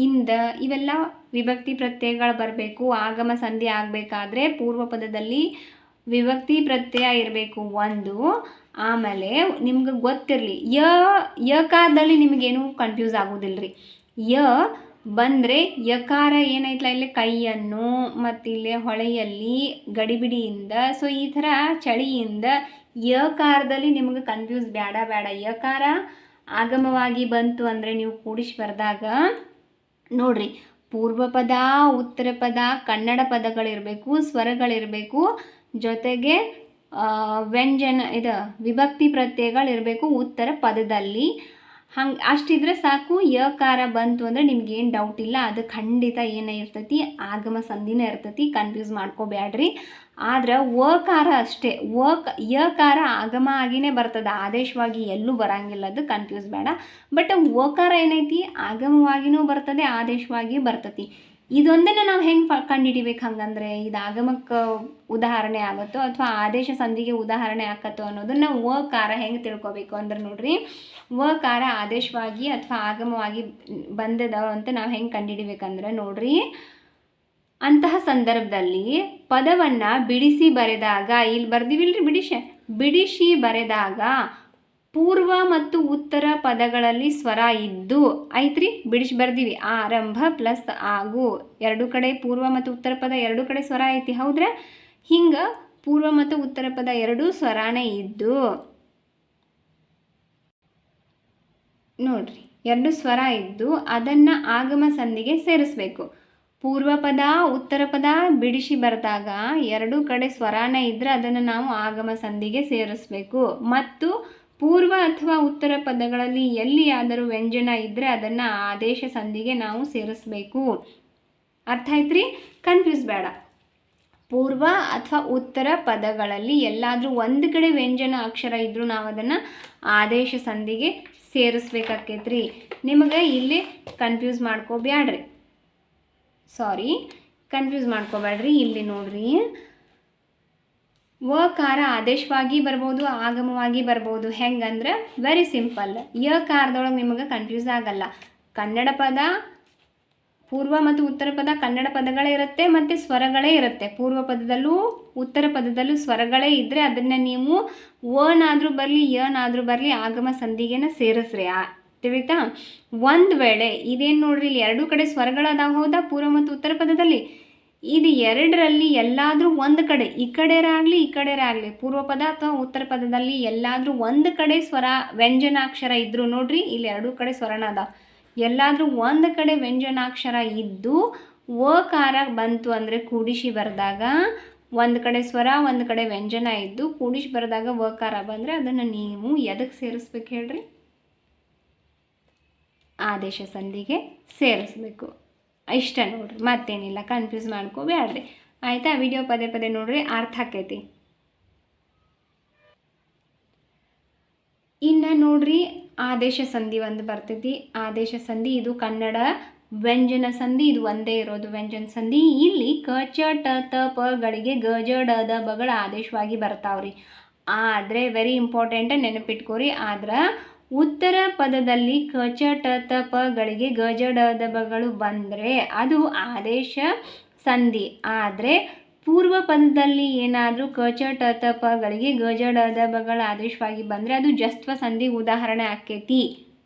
ಇಂದ, ಇವೆಲ್ಲ ವಿಭಕ್ತಿ ಪ್ರತ್ಯಯಗಳು ಬರಬೇಕು. ಆಗಮ ಸಂಧಿ ಆಗಬೇಕಾದ್ರೆ ಪೂರ್ವ ಪದದಲ್ಲಿ ವಿಭಕ್ತಿ ಪ್ರತ್ಯಯ ಇರಬೇಕು ಒಂದು. ಆಮೇಲೆ ನಿಮ್ಗೆ ಗೊತ್ತಿರಲಿ, ಯಕಾರದಲ್ಲಿ ನಿಮಗೇನು ಕನ್ಫ್ಯೂಸ್ ಆಗೋದಿಲ್ಲ ರೀ. ಯ ಬಂದರೆ ಯಕಾರ ಏನೈತಲ್ಲ ಇಲ್ಲಿ ಕೈಯನ್ನು, ಮತ್ತು ಇಲ್ಲಿ ಹೊಳೆಯಲ್ಲಿ ಗಡಿಬಿಡಿಯಿಂದ, ಸೊ ಈ ಥರ ಚಳಿಯಿಂದ ಯಕಾರದಲ್ಲಿ ನಿಮಗೆ ಕನ್ಫ್ಯೂಸ್ ಬೇಡ. ಯಕಾರ ಆಗಮವಾಗಿ ಬಂತು ಅಂದರೆ ನೀವು ಕೂಡಿಸಿ ಬರೆದಾಗ ನೋಡ್ರಿ, ಪೂರ್ವ ಪದ, ಉತ್ತರ ಪದ, ಕನ್ನಡ ಪದಗಳಿರಬೇಕು, ಸ್ವರಗಳಿರಬೇಕು, ಜೊತೆಗೆ ವ್ಯಂಜನ ವಿಭಕ್ತಿ ಪ್ರತ್ಯಯಗಳಿರಬೇಕು ಉತ್ತರ ಪದದಲ್ಲಿ. ಹಂಗೆ ಅಷ್ಟಿದ್ರೆ ಸಾಕು. ಯಕಾರ ಬಂತು ಅಂದರೆ ನಿಮ್ಗೇನು ಡೌಟ್ ಇಲ್ಲ, ಅದು ಖಂಡಿತ ಏನಿರ್ತೈತಿ ಆಗಮ ಸಂಧಿನೇ ಇರ್ತೈತಿ, ಕನ್ಫ್ಯೂಸ್ ಮಾಡ್ಕೋಬೇಡ್ರಿ. ಆದ್ರೆ ವಕಾರ ಅಷ್ಟೇ, ಯಕಾರ ಆಗಮ ಆಗಿನೇ ಬರ್ತದೆ, ಆದೇಶವಾಗಿ ಎಲ್ಲೂ ಬರಂಗಿಲ್ಲ, ಅದು ಕನ್ಫ್ಯೂಸ್ ಬೇಡ. ಬಟ್ ವಕಾರ ಏನೈತಿ ಆಗಮವಾಗಿನೂ ಬರ್ತದೆ, ಆದೇಶವಾಗಿ ಬರ್ತೈತಿ. ಇದೊಂದನ್ನು ನಾವು ಹೆಂಗೆ ಕಂಡುಹಿಡಿಬೇಕು ಹಂಗಂದ್ರೆ, ಇದು ಆಗಮಕ್ಕೆ ಉದಾಹರಣೆ ಆಗುತ್ತೋ ಅಥವಾ ಆದೇಶ ಸಂಧಿಗೆ ಉದಾಹರಣೆ ಆಕತ್ತೋ ಅನ್ನೋದನ್ನು ವಕಾರ ಹೆಂಗೆ ತಿಳ್ಕೊಬೇಕು ಅಂದ್ರೆ ನೋಡ್ರಿ, ವಕಾರ ಆದೇಶವಾಗಿ ಅಥವಾ ಆಗಮವಾಗಿ ಬಂದದ ಅಂತ ನಾವು ಹೆಂಗೆ ಕಂಡುಹಿಡಿಬೇಕಂದ್ರೆ ನೋಡ್ರಿ, ಅಂತಹ ಸಂದರ್ಭದಲ್ಲಿ ಪದವನ್ನು ಬಿಡಿಸಿ ಬರೆದಾಗ, ಇಲ್ಲಿ ಬರ್ದಿವಿಲ್ರಿ ಬಿಡಿಸಿ ಬರೆದಾಗ ಪೂರ್ವ ಮತ್ತು ಉತ್ತರ ಪದಗಳಲ್ಲಿ ಸ್ವರ ಇದ್ದು ಐತ್ರಿ, ಬಿಡಿಸಿ ಬರ್ದೀವಿ. ಆರಂಭ ಪ್ಲಸ್ ಆಗು, ಎರಡು ಕಡೆ ಪೂರ್ವ ಮತ್ತು ಉತ್ತರ ಪದ ಎರಡು ಕಡೆ ಸ್ವರ ಐತಿ, ಹೌದ್ರೆ? ಹಿಂಗೆ ಪೂರ್ವ ಮತ್ತು ಉತ್ತರ ಪದ ಎರಡೂ ಸ್ವರಾನೇ ಇದ್ದು ನೋಡ್ರಿ, ಎರಡು ಸ್ವರ ಇದ್ದು ಅದನ್ನು ಆಗಮ ಸಂಧಿಗೆ ಸೇರಿಸ್ಬೇಕು. ಪೂರ್ವ ಪದ ಉತ್ತರ ಪದ ಬಿಡಿಸಿ ಬರೆದಾಗ ಎರಡೂ ಕಡೆ ಸ್ವರಾನೇ ಇದ್ದರೆ ಅದನ್ನು ನಾವು ಆಗಮ ಸಂಧಿಗೆ ಸೇರಿಸ್ಬೇಕು. ಮತ್ತು ಪೂರ್ವ ಅಥವಾ ಉತ್ತರ ಪದಗಳಲ್ಲಿ ಎಲ್ಲಿಯಾದರೂ ವ್ಯಂಜನ ಇದ್ದರೆ ಅದನ್ನು ಆದೇಶ ಸಂಧಿಗೆ ನಾವು ಸೇರಿಸ್ಬೇಕು. ಅರ್ಥ ಆಯ್ತ್ರಿ? ಕನ್ಫ್ಯೂಸ್ ಬೇಡ. ಪೂರ್ವ ಅಥವಾ ಉತ್ತರ ಪದಗಳಲ್ಲಿ ಎಲ್ಲಾದರೂ ಒಂದು ಕಡೆ ವ್ಯಂಜನ ಅಕ್ಷರ ಇದ್ದರೂ ನಾವು ಅದನ್ನು ಆದೇಶ ಸಂಧಿಗೆ ಸೇರಿಸ್ಬೇಕಾಕೈತ್ರಿ. ನಿಮಗೆ ಇಲ್ಲಿ ಕನ್ಫ್ಯೂಸ್ ಮಾಡ್ಕೋಬೇಡ್ರಿ, ಕನ್ಫ್ಯೂಸ್ ಮಾಡ್ಕೋಬೇಡ್ರಿ. ಇಲ್ಲಿ ನೋಡ್ರಿ, ವಕಾರ ಆದೇಶವಾಗಿ ಬರ್ಬೋದು, ಆಗಮವಾಗಿ ಬರ್ಬೋದು. ಹೆಂಗಂದ್ರೆ ವೆರಿ ಸಿಂಪಲ್. ಯಕಾರದೊಳಗೆ ನಿಮಗೆ ಕನ್ಫ್ಯೂಸ್ ಆಗಲ್ಲ. ಕನ್ನಡ ಪದ ಪೂರ್ವ ಮತ್ತು ಉತ್ತರ ಪದ ಕನ್ನಡ ಪದಗಳೇ ಇರುತ್ತೆ ಮತ್ತು ಸ್ವರಗಳೇ ಇರುತ್ತೆ. ಪೂರ್ವ ಪದದಲ್ಲೂ ಉತ್ತರ ಪದದಲ್ಲೂ ಸ್ವರಗಳೇ ಇದ್ದರೆ ಅದನ್ನು ನೀವು ವನಾದರೂ ಬರಲಿ ಯನಾದರೂ ಬರಲಿ ಆಗಮ ಸಂಧಿಗೆನ ಸೇರಿಸ್ರಿ. ತಿಳಿತಾ? ಒಂದು ವೇಳೆ ಇದೇನು ನೋಡ್ರಿ, ಇಲ್ಲಿ ಎರಡೂ ಕಡೆ ಸ್ವರಗಳದಾವ, ಹೌದಾ? ಪೂರ್ವ ಮತ್ತು ಉತ್ತರ ಪದದಲ್ಲಿ ಇದು ಎರಡರಲ್ಲಿ ಎಲ್ಲಾದರೂ ಒಂದು ಕಡೆ, ಈ ಕಡೆರಾಗಲಿ ಪೂರ್ವ ಪದ ಅಥವಾ ಉತ್ತರ ಪದದಲ್ಲಿ ಎಲ್ಲಾದರೂ ಒಂದು ಕಡೆ ಸ್ವರ ವ್ಯಂಜನಾಕ್ಷರ ಇದ್ದರೂ ನೋಡ್ರಿ, ಇಲ್ಲಿ ಎರಡೂ ಕಡೆ ಸ್ವರನ ಅದಾವ, ಎಲ್ಲಾದರೂ ಒಂದು ಕಡೆ ವ್ಯಂಜನಾಕ್ಷರ ಇದ್ದು ವಕಾರ ಬಂತು ಅಂದರೆ ಕೂಡಿಸಿ ಬರೆದಾಗ ಒಂದು ಕಡೆ ಸ್ವರ ಒಂದು ಕಡೆ ವ್ಯಂಜನ ಇದ್ದು ಕೂಡಿಸಿ ಬರೆದಾಗ ವಕಾರ ಬಂದರೆ ಅದನ್ನು ನೀವು ಎದಕ್ಕೆ ಸೇರಿಸ್ಬೇಕು ಹೇಳ್ರಿ? ಆದೇಶ ಸಂಧಿಗೆ ಸೇರಿಸ್ಬೇಕು. ಇಷ್ಟ ನೋಡ್ರಿ, ಮತ್ತೇನಿಲ್ಲ, ಕನ್ಫ್ಯೂಸ್ ಮಾಡ್ಕೋಬೇಡ್ರಿ. ಆಯಿತಾ? ವಿಡಿಯೋ ಪದೇ ಪದೇ ನೋಡ್ರಿ, ಅರ್ಥ ಆಕೈತಿ. ಇನ್ನು ನೋಡ್ರಿ, ಆದೇಶ ಸಂಧಿ ಒಂದು ಬರ್ತೈತಿ. ಆದೇಶ ಸಂಧಿ ಇದು ಕನ್ನಡ ವ್ಯಂಜನ ಸಂಧಿ, ಇದು ಒಂದೇ ಇರೋದು ವ್ಯಂಜನ ಸಂಧಿ. ಇಲ್ಲಿ ಕ ಚ ಟ ತ ಪಗಳಿಗೆ ಗ ಜ ಡ ದ ಬಗಳು ಆದೇಶವಾಗಿ ಬರ್ತಾವ್ರಿ. ಆದರೆ ವೆರಿ ಇಂಪಾರ್ಟೆಂಟ್, ನೆನಪಿಟ್ಕೋರಿ. ಆದ್ರೆ ಉತ್ತರ ಪದದಲ್ಲಿ ಕ ಚ ಟ ತ ಪಗಳಿಗೆ ಗ ಜ ಡ ದ ಬಗಳು ಬಂದರೆ ಅದು ಆದೇಶ ಸಂಧಿ. ಆದರೆ ಪೂರ್ವ ಪದದಲ್ಲಿ ಏನಾದರೂ ಕ ಚ ಟ ತ ಪಗಳಿಗೆ ಗ ಜ ಡ ದ ಬಗಳು ಆದೇಶವಾಗಿ ಬಂದರೆ ಅದು ಜಸ್ತ್ವ ಸಂಧಿ ಉದಾಹರಣೆ ಆಕೈತಿ.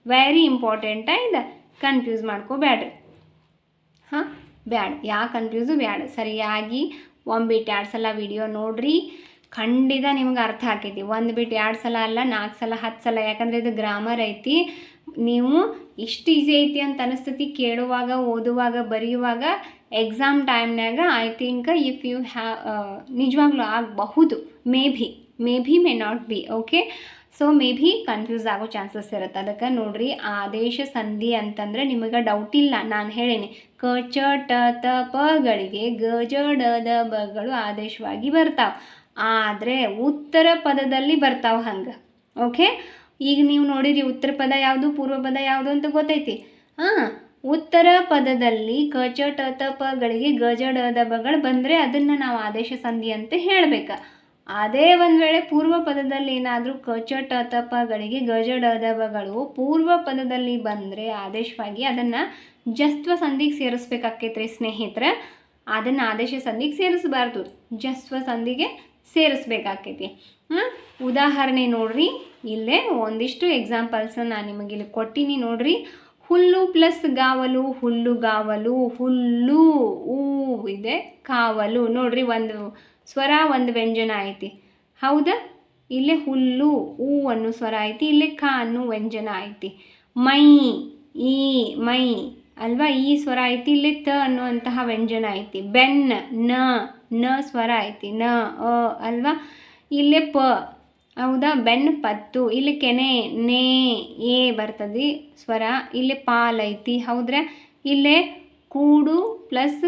ವೆರಿ ಇಂಪಾರ್ಟೆಂಟ ಇದು, ಕನ್ಫ್ಯೂಸ್ ಮಾಡ್ಕೋಬೇಡ್ರಿ. ಬ್ಯಾಡ, ಯಾಕೆ ಕನ್ಫ್ಯೂಸು ಬ್ಯಾಡ. ಸರಿಯಾಗಿ ಒಂದು ಬಿಟ್ಟು 2 ಸಲ ವಿಡಿಯೋ ನೋಡ್ರಿ, ಖಂಡಿತ ನಿಮ್ಗೆ ಅರ್ಥ ಆಕೈತಿ. ಒಂದು ಬಿಟ್ಟು 2 ಸಲ ಅಲ್ಲ, 4 ಸಲ 10 ಸಲ, ಯಾಕಂದರೆ ಇದು ಗ್ರಾಮರ್ ಐತಿ. ನೀವು ಇಷ್ಟು ಈಸಿ ಐತಿ ಅಂತ ಅನಿಸ್ತೈತಿ ಕೇಳುವಾಗ, ಓದುವಾಗ, ಬರೆಯುವಾಗ. ಎಕ್ಸಾಮ್ ಟೈಮ್ನಾಗ ಐ ಥಿಂಕ್ ಇಫ್ ಯು ನಿಜವಾಗ್ಲೂ ಆಗಬಹುದು, may be may not be. Okay, so may be confuse ಆಗೋ ಚಾನ್ಸಸ್ ಇರುತ್ತೆ. ಅದಕ್ಕೆ ನೋಡ್ರಿ, ಆದೇಶ ಸಂಧಿ ಅಂತಂದರೆ ನಿಮಗೆ ಡೌಟ್ ಇಲ್ಲ, ನಾನು ಹೇಳೀನಿ. ಕ ಚ ಟ ತ ಪಗಳಿಗೆ ಗ ಜ ಡ ದ ಬಗಳು ಆದೇಶವಾಗಿ ಬರ್ತಾವೆ. ಆದರೆ ಉತ್ತರ ಪದದಲ್ಲಿ ಬರ್ತಾವೆ ಹಂಗೆ. ಓಕೆ, ಈಗ ನೀವು ನೋಡಿರಿ ಉತ್ತರ ಪದ ಯಾವುದು ಪೂರ್ವ ಪದ ಯಾವುದು ಅಂತ ಗೊತ್ತೈತಿ. ಉತ್ತರ ಪದದಲ್ಲಿ ಕ ಚ ಟ ತ ಪಗಳಿಗೆ ಗ ಜ ಡ ದ ಬಗಳು ಬಂದರೆ ಅದನ್ನು ನಾವು ಆದೇಶ ಸಂಧಿ ಅಂತ ಹೇಳಬೇಕು. ಅದೇ ಒಂದು ವೇಳೆ ಪೂರ್ವ ಪದದಲ್ಲಿ ಏನಾದರೂ ಕ ಚ ಟ ತ ಪಗಳಿಗೆ ಗಜ ಡ ದ ಬಗಳು ಪೂರ್ವ ಪದದಲ್ಲಿ ಬಂದರೆ ಆದೇಶವಾಗಿ ಅದನ್ನು ಜಸ್ತ್ವ ಸಂಧಿಗೆ ಸೇರಿಸ್ಬೇಕಾಕೈತ್ರಿ ಸ್ನೇಹಿತರೆ. ಅದನ್ನು ಆದೇಶ ಸಂಧಿಗೆ ಸೇರಿಸಬಾರ್ದು, ಜಸ್ತ್ವ ಸಂಧಿಗೆ ಸೇರಿಸ್ಬೇಕಾಕೈತಿ. ಉದಾಹರಣೆ ನೋಡ್ರಿ, ಇಲ್ಲೇ ಒಂದಿಷ್ಟು ಎಕ್ಸಾಂಪಲ್ಸ್ ನಾನು ನಿಮಗೆ ಇಲ್ಲಿ ಕೊಟ್ಟಿನಿ ನೋಡ್ರಿ. ಹುಲ್ಲು ಪ್ಲಸ್ ಗಾವಲು, ಹುಲ್ಲುಗಾವಲು, ಹುಲ್ಲು ಊ ಇದೆ ಕಾವಲು. ನೋಡ್ರಿ, ಒಂದು ಸ್ವರ ಒಂದು ವ್ಯಂಜನ ಐತಿ, ಹೌದಾ? ಇಲ್ಲೇ ಹುಲ್ಲು ಊ ಅನ್ನೋ ಸ್ವರ ಐತಿ, ಇಲ್ಲೇ ಕಾ ಅನ್ನೋ ವ್ಯಂಜನ ಐತಿ. ಮೈ ಈ ಮೈ ಅಲ್ವಾ, ಈ ಸ್ವರ ಐತಿ, ಇಲ್ಲೇ ತ ಅನ್ನುವಂತಹ ವ್ಯಂಜನ ಐತಿ. ಬೆನ್ ನ ಸ್ವರ ಐತಿ, ನ ಅಲ್ವಾ, ಇಲ್ಲೇ ಪ, ಹೌದಾ? ಬೆನ್ ಪತ್ತು. ಇಲ್ಲಿ ಕೆನೆ ನೇ ಏ ಬರ್ತದೆ ಸ್ವರ, ಇಲ್ಲಿ ಪಾಲ್ ಐತಿ, ಹೌದ್ರ? ಇಲ್ಲೇ ಕೂಡು ಪ್ಲಸ್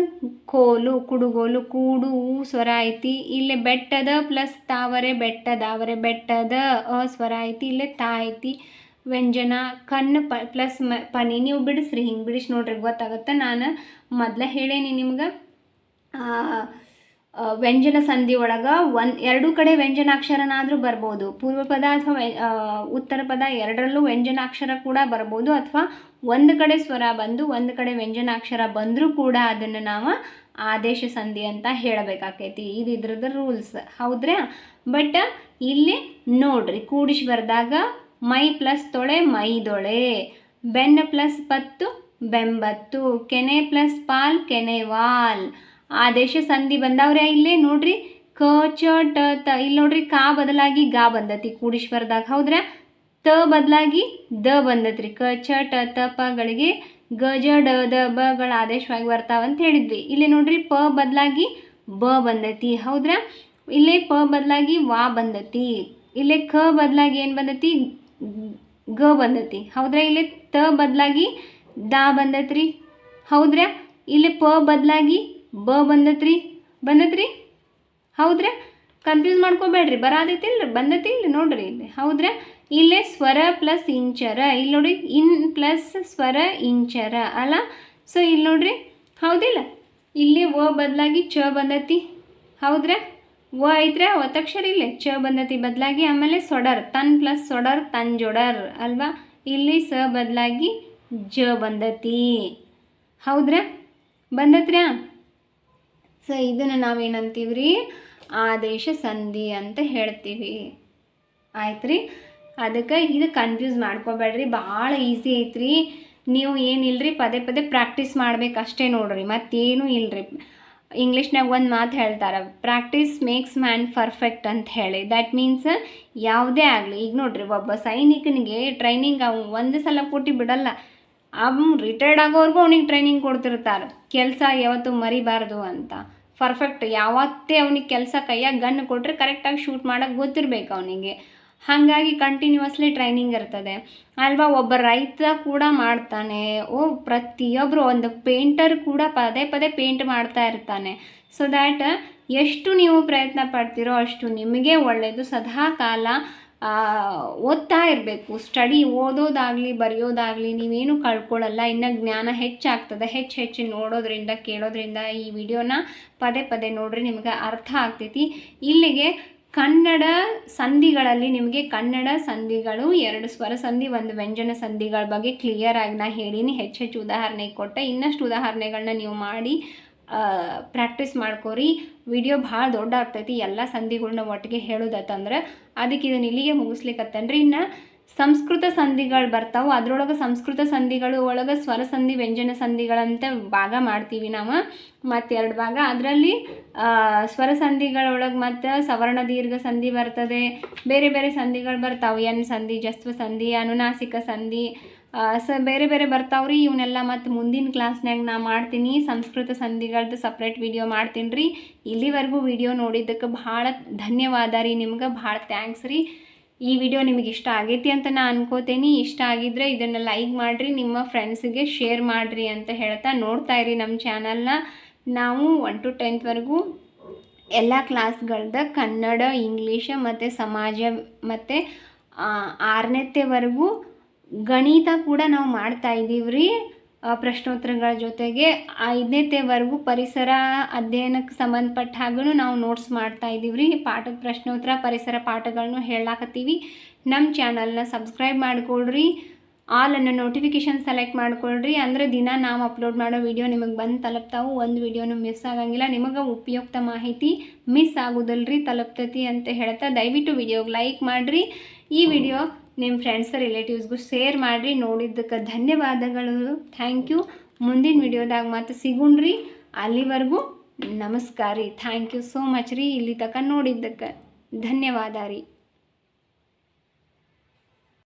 ಕೋಲು, ಕುಡುಗೋಲು, ಕೂಡು ಸ್ವರ ಐತಿ. ಇಲ್ಲೇ ಬೆಟ್ಟದ ಪ್ಲಸ್ ತಾವರೆ, ಬೆಟ್ಟದಾವರೆ, ಬೆಟ್ಟದ ಸ್ವರ ಐತಿ, ಇಲ್ಲೇ ತಾ ಐತಿ ವ್ಯಂಜನ. ಕಣ್ಣು ಪ್ಲಸ್ ಪನಿ. ನೀವು ಬಿಡಿಸ್ರಿ, ಹಿಂಗೆ ಬಿಡಿಸಿ ನೋಡ್ರಿ ಗೊತ್ತಾಗುತ್ತೆ. ನಾನು ಮೊದಲೇ ಹೇಳೇನಿ ನಿಮ್ಗೆ, ವ್ಯಂಜನ ಸಂಧಿ ಒಳಗೆ ಎರಡೂ ಕಡೆ ವ್ಯಂಜನಾಕ್ಷರನಾದರೂ ಬರ್ಬೋದು. ಪೂರ್ವ ಪದ ಅಥವಾ ಉತ್ತರ ಪದ ಎರಡರಲ್ಲೂ ವ್ಯಂಜನಾಕ್ಷರ ಕೂಡ ಬರ್ಬೋದು, ಅಥವಾ ಒಂದು ಕಡೆ ಸ್ವರ ಬಂದು ಒಂದು ಕಡೆ ವ್ಯಂಜನಾಕ್ಷರ ಬಂದರೂ ಕೂಡ ಅದನ್ನು ನಾವು ಆದೇಶ ಸಂಧಿ ಅಂತ ಹೇಳಬೇಕಾಕೈತಿ. ಇದು ಇದ್ರದ್ದು ರೂಲ್ಸ್, ಹೌದ್ರಾ? ಬಟ್ ಇಲ್ಲಿ ನೋಡ್ರಿ, ಕೂಡಿಸಿ ಬರೆದಾಗ ಮೈ ಪ್ಲಸ್ ತೊಳೆ ಮೈದೊಳೆ, ಬೆನ್ನ ಪ್ಲಸ್ ಪತ್ತು ಬೆಂಬತ್ತು, ಕೆನೆ ಪ್ಲಸ್ ಪಾಲ್ ಕೆನೆವಾಲ್. ಆದೇಶ ಸಂಧಿ ಬಂದವ್ರೆ ಇಲ್ಲೇ ನೋಡ್ರಿ, ಕ ಚ ಟ ತ. ಇಲ್ಲಿ ನೋಡ್ರಿ, ಕಾ ಬದಲಾಗಿ ಗಾ ಬಂದತಿ ಕೂಡಿಸಿ ಬರ್ದಾಗ, ಹೌದ್ರಾ? ತ ಬದಲಾಗಿ ದ ಬಂದತ್ರಿ. ಕ ಚ ಟ ತ ಪಗಳಿಗೆ ಗ ಜ ಡ ದ ಬಗಳ ಆದೇಶವಾಗಿ ಬರ್ತಾವಂತ ಹೇಳಿದ್ವಿ. ಇಲ್ಲಿ ನೋಡ್ರಿ, ಪ ಬದಲಾಗಿ ಬ ಬಂದತಿ, ಹೌದ್ರಾ? ಇಲ್ಲೇ ಪ ಬದಲಾಗಿ ವಾ ಬಂದತಿ. ಇಲ್ಲೇ ಕ ಬದಲಾಗಿ ಏನು ಬಂದತಿ, ಗ ಬಂದತಿ, ಹೌದ್ರಾ? ಇಲ್ಲೇ ತ ಬದಲಾಗಿ ದಾ ಬಂದತ್ರಿ, ಹೌದ್ರಾ? ಇಲ್ಲಿ ಪ ಬದಲಾಗಿ ಬ ಬಂದತ್ರಿ, ಹೌದ್ರಾ? ಕನ್ಫ್ಯೂಸ್ ಮಾಡ್ಕೋಬೇಡ್ರಿ, ಬರಾದೈತಿ ಇಲ್ರಿ, ಬಂದತಿ ಇಲ್ಲಿ ನೋಡ್ರಿ ಇಲ್ಲಿ, ಹೌದ್ರಾ? ಇಲ್ಲೇ ಸ್ವರ ಪ್ಲಸ್ ಇಂಚರ, ಇಲ್ಲಿ ನೋಡ್ರಿ ಇನ್ ಪ್ಲಸ್ ಸ್ವರ ಇಂಚರ ಅಲ್ಲ. ಸೊ ಇಲ್ಲಿ ನೋಡ್ರಿ, ಹೌದಿಲ್ಲ? ಇಲ್ಲಿ ವ ಬದಲಾಗಿ ಚ ಬಂದತಿ, ಹೌದ್ರಾ? ವ ಐತ್ರೆ ಒತ್ತಕ್ಷರ, ಇಲ್ಲೇ ಚ ಬಂದತಿ ಬದಲಾಗಿ. ಆಮೇಲೆ ಸೊಡರ್, ತನ್ ಪ್ಲಸ್ ಸೊಡರ್ ತಂಜೊಡರ್ ಅಲ್ವಾ? ಇಲ್ಲಿ ಸ ಬದಲಾಗಿ ಜ ಬಂದತಿ, ಹೌದ್ರಾ? ಬಂದತ್ರ್ಯಾ? ಸೊ ಇದನ್ನು ನಾವೇನಂತೀವಿ ರೀ, ಆದೇಶ ಸಂಧಿ ಅಂತ ಹೇಳ್ತೀವಿ. ಆಯ್ತು ರೀ? ಅದಕ್ಕೆ ಇದು ಕನ್ಫ್ಯೂಸ್ ಮಾಡ್ಕೋಬೇಡ್ರಿ, ಭಾಳ ಈಸಿ ಐತ್ರಿ. ನೀವು ಏನಿಲ್ಲರಿ, ಪದೇ ಪದೇ ಪ್ರಾಕ್ಟೀಸ್ ಮಾಡ್ಬೇಕು ಅಷ್ಟೇ ನೋಡ್ರಿ, ಮತ್ತೇನೂ ಇಲ್ಲರಿ. ಇಂಗ್ಲೀಷ್ನಾಗ ಒಂದು ಮಾತು ಹೇಳ್ತಾರೆ, ಪ್ರಾಕ್ಟೀಸ್ ಮೇಕ್ಸ್ ಮ್ಯಾನ್ ಪರ್ಫೆಕ್ಟ್ ಅಂತ ಹೇಳಿ. ದ್ಯಾಟ್ ಮೀನ್ಸ್ ಯಾವುದೇ ಆಗಲಿ, ಈಗ ನೋಡ್ರಿ, ಒಬ್ಬ ಸೈನಿಕನಿಗೆ ಟ್ರೈನಿಂಗ್ ಅವ್ನು ಒಂದು ಸಲ ಕೊಟ್ಟು ಬಿಡಲ್ಲ, ಅವ್ನು ರಿಟೈರ್ಡ್ ಆಗೋವರೆಗೂ ಅವ್ನಿಗೆ ಟ್ರೈನಿಂಗ್ ಕೊಡ್ತಿರ್ತಾರೆ, ಕೆಲಸ ಯಾವತ್ತೂ ಮರಿಬಾರ್ದು ಅಂತ. ಪರ್ಫೆಕ್ಟ್ ಯಾವತ್ತೇ ಅವ್ನಿಗೆ ಕೆಲಸ ಕೈಯಾಗ ಗನ್ ಕೊಟ್ಟರೆ ಕರೆಕ್ಟಾಗಿ ಶೂಟ್ ಮಾಡೋಕ್ಕೆ ಗೊತ್ತಿರಬೇಕು ಅವನಿಗೆ. ಹಾಗಾಗಿ ಕಂಟಿನ್ಯೂಸ್ಲಿ ಟ್ರೈನಿಂಗ್ ಇರ್ತದೆ ಅಲ್ವಾ? ಒಬ್ಬ ರೈತ ಕೂಡ ಮಾಡ್ತಾನೆ, ಪ್ರತಿಯೊಬ್ಬರು, ಒಂದು ಪೇಂಟರ್ ಕೂಡ ಪದೇ ಪದೇ ಪೇಂಟ್ ಮಾಡ್ತಾ ಇರ್ತಾನೆ. ಸೊ ದ್ಯಾಟ್ ಎಷ್ಟು ನೀವು ಪ್ರಯತ್ನ ಪಡ್ತೀರೋ ಅಷ್ಟು ನಿಮಗೆ ಒಳ್ಳೆಯದು. ಸದಾ ಕಾಲ ಓದ್ತಾ ಇರಬೇಕು. ಸ್ಟಡಿ, ಓದೋದಾಗಲಿ ಬರೆಯೋದಾಗಲಿ ನೀವೇನು ಕಳ್ಕೊಳ್ಳಲ್ಲ, ಇನ್ನು ಜ್ಞಾನ ಹೆಚ್ಚಾಗ್ತದೆ. ಹೆಚ್ಚು ನೋಡೋದ್ರಿಂದ ಕೇಳೋದ್ರಿಂದ. ಈ ವಿಡಿಯೋನ ಪದೇ ಪದೇ ನೋಡ್ರಿ, ನಿಮಗೆ ಅರ್ಥ ಆಗ್ತೈತಿ. ಇಲ್ಲಿಗೆ ಕನ್ನಡ ಸಂಧಿಗಳಲ್ಲಿ ನಿಮಗೆ ಕನ್ನಡ ಸಂಧಿಗಳು, 2 ಸ್ವರ ಸಂಧಿ, 1 ವ್ಯಂಜನ ಸಂಧಿಗಳ ಬಗ್ಗೆ ಕ್ಲಿಯರ್ ಆಗಿ ನಾ ಹೇಳೀನಿ. ಹೆಚ್ಚು ಉದಾಹರಣೆ ಕೊಟ್ಟೆ. ಇನ್ನಷ್ಟು ಉದಾಹರಣೆಗಳನ್ನ ನೀವು ಮಾಡಿ ಪ್ರಾಕ್ಟೀಸ್ ಮಾಡ್ಕೋರಿ. ವಿಡಿಯೋ ಭಾಳ ದೊಡ್ಡ ಆಗ್ತೈತಿ, ಎಲ್ಲ ಸಂಧಿಗಳನ್ನ ಒಟ್ಟಿಗೆ ಹೇಳೋದತ್ತಂದ್ರೆ. ಅದಕ್ಕೆ ಇದನ್ನು ಇಲ್ಲಿಗೆ ಮುಗಿಸ್ಲಿಕ್ಕತ್ತನ್ರಿ. ಇನ್ನು ಸಂಸ್ಕೃತ ಸಂಧಿಗಳು ಬರ್ತಾವೆ, ಅದರೊಳಗೆ ಸಂಸ್ಕೃತ ಸಂಧಿಗಳು ಒಳಗೆ ಸ್ವರ ಸಂಧಿ ವ್ಯಂಜನ ಸಂಧಿಗಳಂತ ಭಾಗ ಮಾಡ್ತೀವಿ ನಾವು, ಮತ್ತು 2 ಭಾಗ. ಅದರಲ್ಲಿ ಸ್ವರ ಸಂಧಿಗಳೊಳಗೆ ಮತ್ತು ಸವರ್ಣ ದೀರ್ಘ ಸಂಧಿ ಬರ್ತದೆ, ಬೇರೆ ಬೇರೆ ಸಂಧಿಗಳು ಬರ್ತಾವೆ. ಎನ್ ಸಂಧಿ, ಜಸ್ತ್ವ ಸಂಧಿ, ಅನುನಾಸಿಕ ಸಂಧಿ, ಬೇರೆ ಬೇರೆ ಬರ್ತಾವ್ರಿ. ಇವನ್ನೆಲ್ಲ ಮತ್ತು ಮುಂದಿನ ಕ್ಲಾಸ್ನಾಗ ನಾ ಮಾಡ್ತೀನಿ. ಸಂಸ್ಕೃತ ಸಂಧಿಗಳದ್ದು ಸಪ್ರೇಟ್ ವಿಡಿಯೋ ಮಾಡ್ತೀನಿ ರೀ. ಇಲ್ಲಿವರೆಗೂ ವಿಡಿಯೋ ನೋಡಿದ್ದಕ್ಕೆ ಭಾಳ ಧನ್ಯವಾದ ರೀ, ನಿಮ್ಗೆ ಭಾಳ ಥ್ಯಾಂಕ್ಸ್ ರೀ. ಈ ವಿಡಿಯೋ ನಿಮಗೆ ಇಷ್ಟ ಆಗೈತಿ ಅಂತ ನಾನು ಅನ್ಕೋತೀನಿ. ಇಷ್ಟ ಆಗಿದ್ದರೆ ಇದನ್ನು ಲೈಕ್ ಮಾಡಿರಿ, ನಿಮ್ಮ ಫ್ರೆಂಡ್ಸಿಗೆ ಶೇರ್ ಮಾಡಿರಿ ಅಂತ ಹೇಳ್ತಾ ನೋಡ್ತಾ ಇರಿ ನಮ್ಮ ಚಾನಲ್ನ. ನಾವು 1 to 10th ಎಲ್ಲ ಕ್ಲಾಸ್ಗಳ್ದ ಕನ್ನಡ, ಇಂಗ್ಲೀಷ್ ಮತ್ತು ಸಮಾಜ ಮತ್ತು 6ನೇವರೆಗೂ ಗಣಿತ ಕೂಡ ನಾವು ಮಾಡ್ತಾ ಇದ್ದೀವಿ ರೀ. ಪ್ರಶ್ನೋತ್ತರಗಳ ಜೊತೆಗೆ 5ನೇವರೆಗೂ ಪರಿಸರ ಅಧ್ಯಯನಕ್ಕೆ ಸಂಬಂಧಪಟ್ಟ ಹಾಗೂ ನಾವು ನೋಟ್ಸ್ ಮಾಡ್ತಾ ಇದ್ದೀವಿ ರೀ. ಪಾಠದ ಪ್ರಶ್ನೋತ್ತರ ಪರಿಸರ ಪಾಠಗಳನ್ನು ಹೇಳಾಕತ್ತೀವಿ. ನಮ್ಮ ಚಾನಲ್ನ ಸಬ್ಸ್ಕ್ರೈಬ್ ಮಾಡಿಕೊಳ್ರಿ, ಆಲ್ ಅನ್ನೋ ನೋಟಿಫಿಕೇಷನ್ ಸೆಲೆಕ್ಟ್ ಮಾಡ್ಕೊಳ್ರಿ. ಅಂದರೆ ದಿನ ನಾವು ಅಪ್ಲೋಡ್ ಮಾಡೋ ವಿಡಿಯೋ ನಿಮಗೆ ಬಂದು ತಲುಪ್ತಾವು, ಒಂದು ವಿಡಿಯೋನು ಮಿಸ್ ಆಗಂಗಿಲ್ಲ. ನಿಮಗೆ ಉಪಯುಕ್ತ ಮಾಹಿತಿ ಮಿಸ್ ಆಗೋದಿಲ್ಲರಿ, ತಲುಪ್ತೈತಿ ಅಂತ ಹೇಳ್ತಾ ದಯವಿಟ್ಟು ವಿಡಿಯೋಗೆ ಲೈಕ್ ಮಾಡಿರಿ. ಈ ವಿಡಿಯೋ ನಿಮ್ಮ ಫ್ರೆಂಡ್ಸ್ ರಿಲೇಟಿವ್ಸ್ಗೂ ಶೇರ್ ಮಾಡಿರಿ. ನೋಡಿದ್ದಕ್ಕೆ ಧನ್ಯವಾದಗಳು, ಥ್ಯಾಂಕ್ ಯು. ಮುಂದಿನ ವಿಡಿಯೋದಾಗ ಮತ್ತೆ ಸಿಗುಣ್ರಿ. ಅಲ್ಲಿವರೆಗೂ ನಮಸ್ಕಾರ ರೀ. ಥ್ಯಾಂಕ್ ಯು ಸೋ ಮಚ್ ರೀ. ಇಲ್ಲಿ ತನಕ ನೋಡಿದ್ದಕ್ಕೆ ಧನ್ಯವಾದ ರೀ.